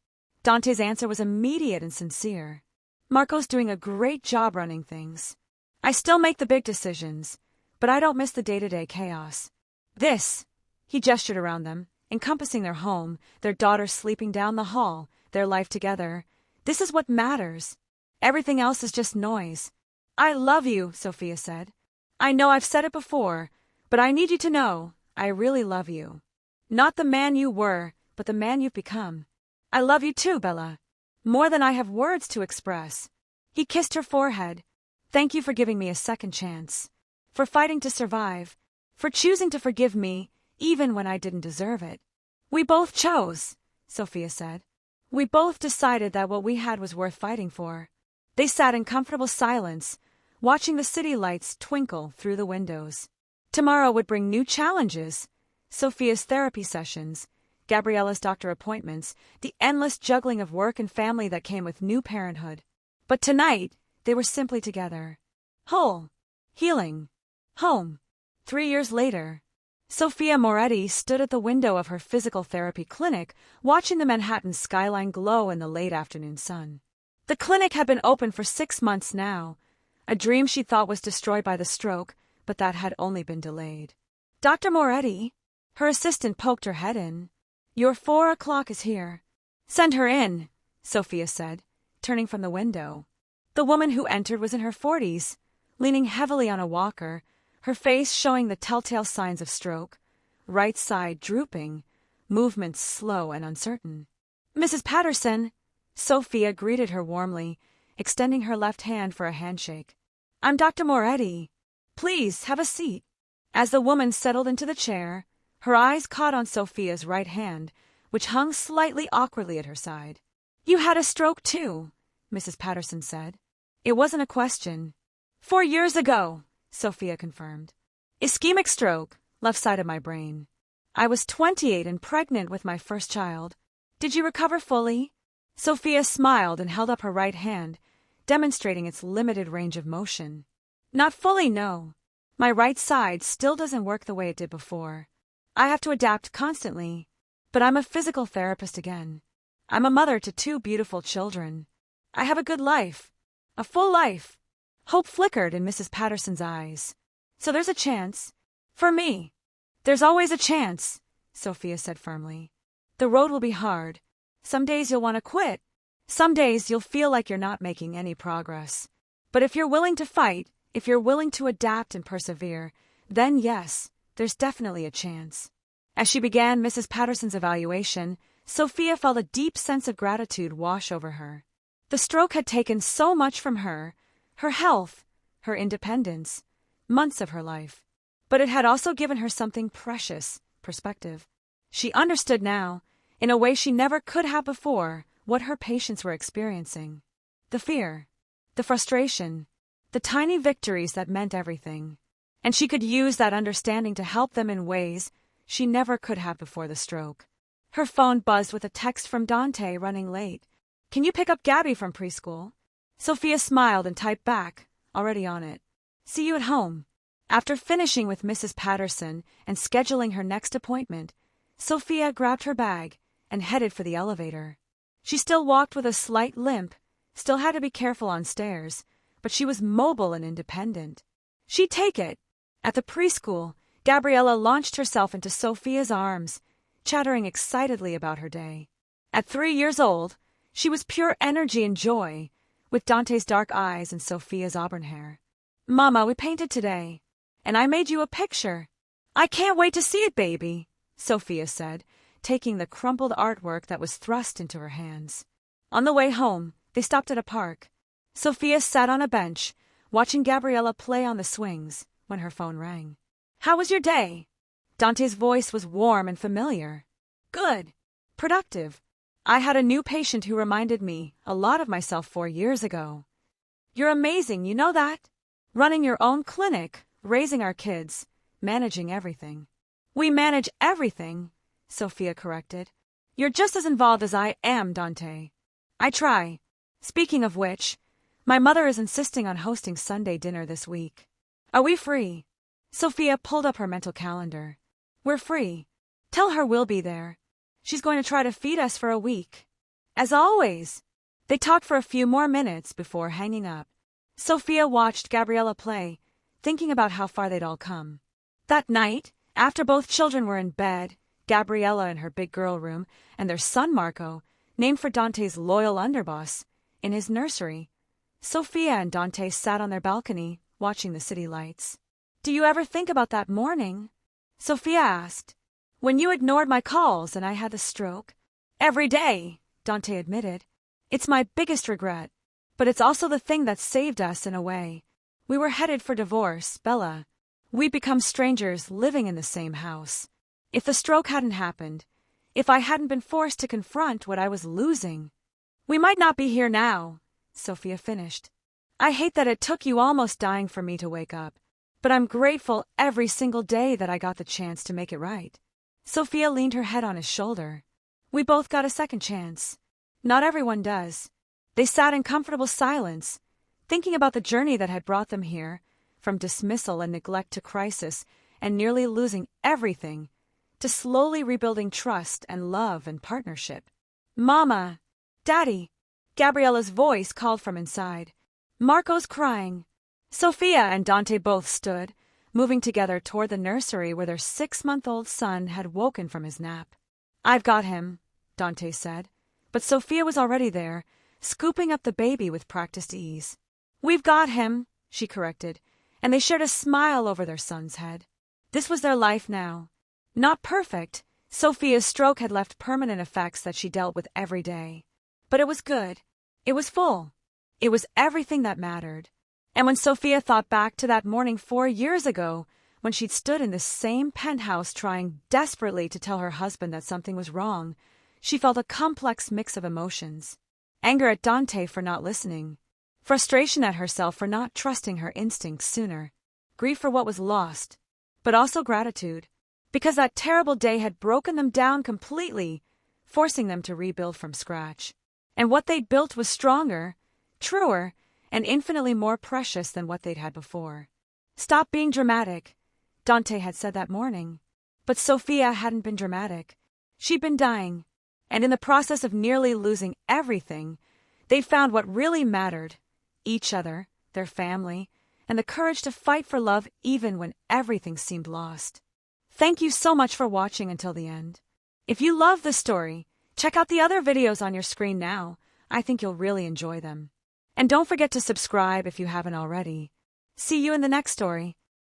Dante's answer was immediate and sincere. Marco's doing a great job running things. I still make the big decisions, but I don't miss the day-to-day chaos. This, he gestured around them, encompassing their home, their daughter sleeping down the hall, their life together. This is what matters. Everything else is just noise. I love you, Sophia said. I know I've said it before, but I need you to know, I really love you. Not the man you were, but the man you've become. I love you too, Bella. More than I have words to express. He kissed her forehead. Thank you for giving me a second chance. For fighting to survive. For choosing to forgive me, even when I didn't deserve it. We both chose, Sophia said. We both decided that what we had was worth fighting for. They sat in comfortable silence, watching the city lights twinkle through the windows. Tomorrow would bring new challenges. Sophia's therapy sessions, Gabriella's doctor appointments, the endless juggling of work and family that came with new parenthood. But tonight, they were simply together. Whole. Healing. Home. 3 years later, Sophia Moretti stood at the window of her physical therapy clinic, watching the Manhattan skyline glow in the late afternoon sun. The clinic had been open for 6 months now, a dream she thought was destroyed by the stroke, but that had only been delayed. Dr. Moretti, her assistant poked her head in. Your 4 o'clock is here. Send her in, Sophia said, turning from the window. The woman who entered was in her 40s, leaning heavily on a walker, her face showing the telltale signs of stroke, right side drooping, movements slow and uncertain. Mrs. Patterson, Sophia greeted her warmly, extending her left hand for a handshake. I'm Dr. Moretti. Please, have a seat. As the woman settled into the chair, her eyes caught on Sophia's right hand, which hung slightly awkwardly at her side. You had a stroke too, Mrs. Patterson said. It wasn't a question. 4 years ago, Sophia confirmed. Ischemic stroke, left side of my brain. I was 28 and pregnant with my first child. Did you recover fully? Sophia smiled and held up her right hand, demonstrating its limited range of motion. Not fully, no. My right side still doesn't work the way it did before. I have to adapt constantly, but I'm a physical therapist again. I'm a mother to 2 beautiful children. I have a good life. A full life. Hope flickered in Mrs. Patterson's eyes. So there's a chance. For me. There's always a chance, Sophia said firmly. The road will be hard. Some days you'll want to quit. Some days you'll feel like you're not making any progress. But if you're willing to fight, if you're willing to adapt and persevere, then yes, there's definitely a chance. As she began Mrs. Patterson's evaluation, Sophia felt a deep sense of gratitude wash over her. The stroke had taken so much from her health, her independence, months of her life. But it had also given her something precious, perspective. She understood now, in a way she never could have before, what her patients were experiencing. The fear, the frustration, the tiny victories that meant everything. And she could use that understanding to help them in ways she never could have before the stroke. Her phone buzzed with a text from Dante running late. Can you pick up Gabby from preschool? Sophia smiled and typed back, already on it. See you at home. After finishing with Mrs. Patterson and scheduling her next appointment, Sophia grabbed her bag and headed for the elevator. She still walked with a slight limp, still had to be careful on stairs, but she was mobile and independent. She'd take it. At the preschool, Gabriella launched herself into Sophia's arms, chattering excitedly about her day. At 3 years old, she was pure energy and joy, with Dante's dark eyes and Sophia's auburn hair. Mama, we painted today, and I made you a picture. I can't wait to see it, baby, Sophia said, taking the crumpled artwork that was thrust into her hands. On the way home, they stopped at a park. Sophia sat on a bench, watching Gabriella play on the swings, when her phone rang. How was your day? Dante's voice was warm and familiar. Good. Productive. I had a new patient who reminded me a lot of myself 4 years ago. You're amazing, you know that? Running your own clinic, raising our kids, managing everything. We manage everything, Sophia corrected. You're just as involved as I am, Dante. I try. Speaking of which, my mother is insisting on hosting Sunday dinner this week. Are we free? Sophia pulled up her mental calendar. We're free. Tell her we'll be there. She's going to try to feed us for a week. As always. They talked for a few more minutes before hanging up. Sophia watched Gabriella play, thinking about how far they'd all come. That night, after both children were in bed, Gabriella in her big girl room, and their son Marco, named for Dante's loyal underboss, in his nursery, Sophia and Dante sat on their balcony, watching the city lights. Do you ever think about that morning? Sophia asked. When you ignored my calls and I had the stroke? Every day, Dante admitted. It's my biggest regret, but it's also the thing that saved us in a way. We were headed for divorce, Bella. We'd become strangers living in the same house. If the stroke hadn't happened, if I hadn't been forced to confront what I was losing, we might not be here now, Sophia finished. I hate that it took you almost dying for me to wake up, but I'm grateful every single day that I got the chance to make it right. Sophia leaned her head on his shoulder. We both got a second chance. Not everyone does. They sat in comfortable silence, thinking about the journey that had brought them here, from dismissal and neglect to crisis and nearly losing everything, to slowly rebuilding trust and love and partnership. Mama! Daddy! Gabriella's voice called from inside. Marco's crying. Sophia and Dante both stood, moving together toward the nursery where their 6-month-old son had woken from his nap. I've got him, Dante said, but Sophia was already there, scooping up the baby with practiced ease. We've got him, she corrected, and they shared a smile over their son's head. This was their life now. Not perfect. Sophia's stroke had left permanent effects that she dealt with every day. But it was good. It was full. It was everything that mattered. And when Sophia thought back to that morning 4 years ago, when she'd stood in this same penthouse trying desperately to tell her husband that something was wrong, she felt a complex mix of emotions. Anger at Dante for not listening. Frustration at herself for not trusting her instincts sooner. Grief for what was lost. But also gratitude. Because that terrible day had broken them down completely, forcing them to rebuild from scratch. And what they'd built was stronger, truer, and infinitely more precious than what they'd had before. Stop being dramatic, Dante had said that morning. But Sophia hadn't been dramatic. She'd been dying. And in the process of nearly losing everything, they'd found what really mattered: each other, their family, and the courage to fight for love even when everything seemed lost. Thank you so much for watching until the end. If you love the story, check out the other videos on your screen now. I think you'll really enjoy them. And don't forget to subscribe if you haven't already. See you in the next story.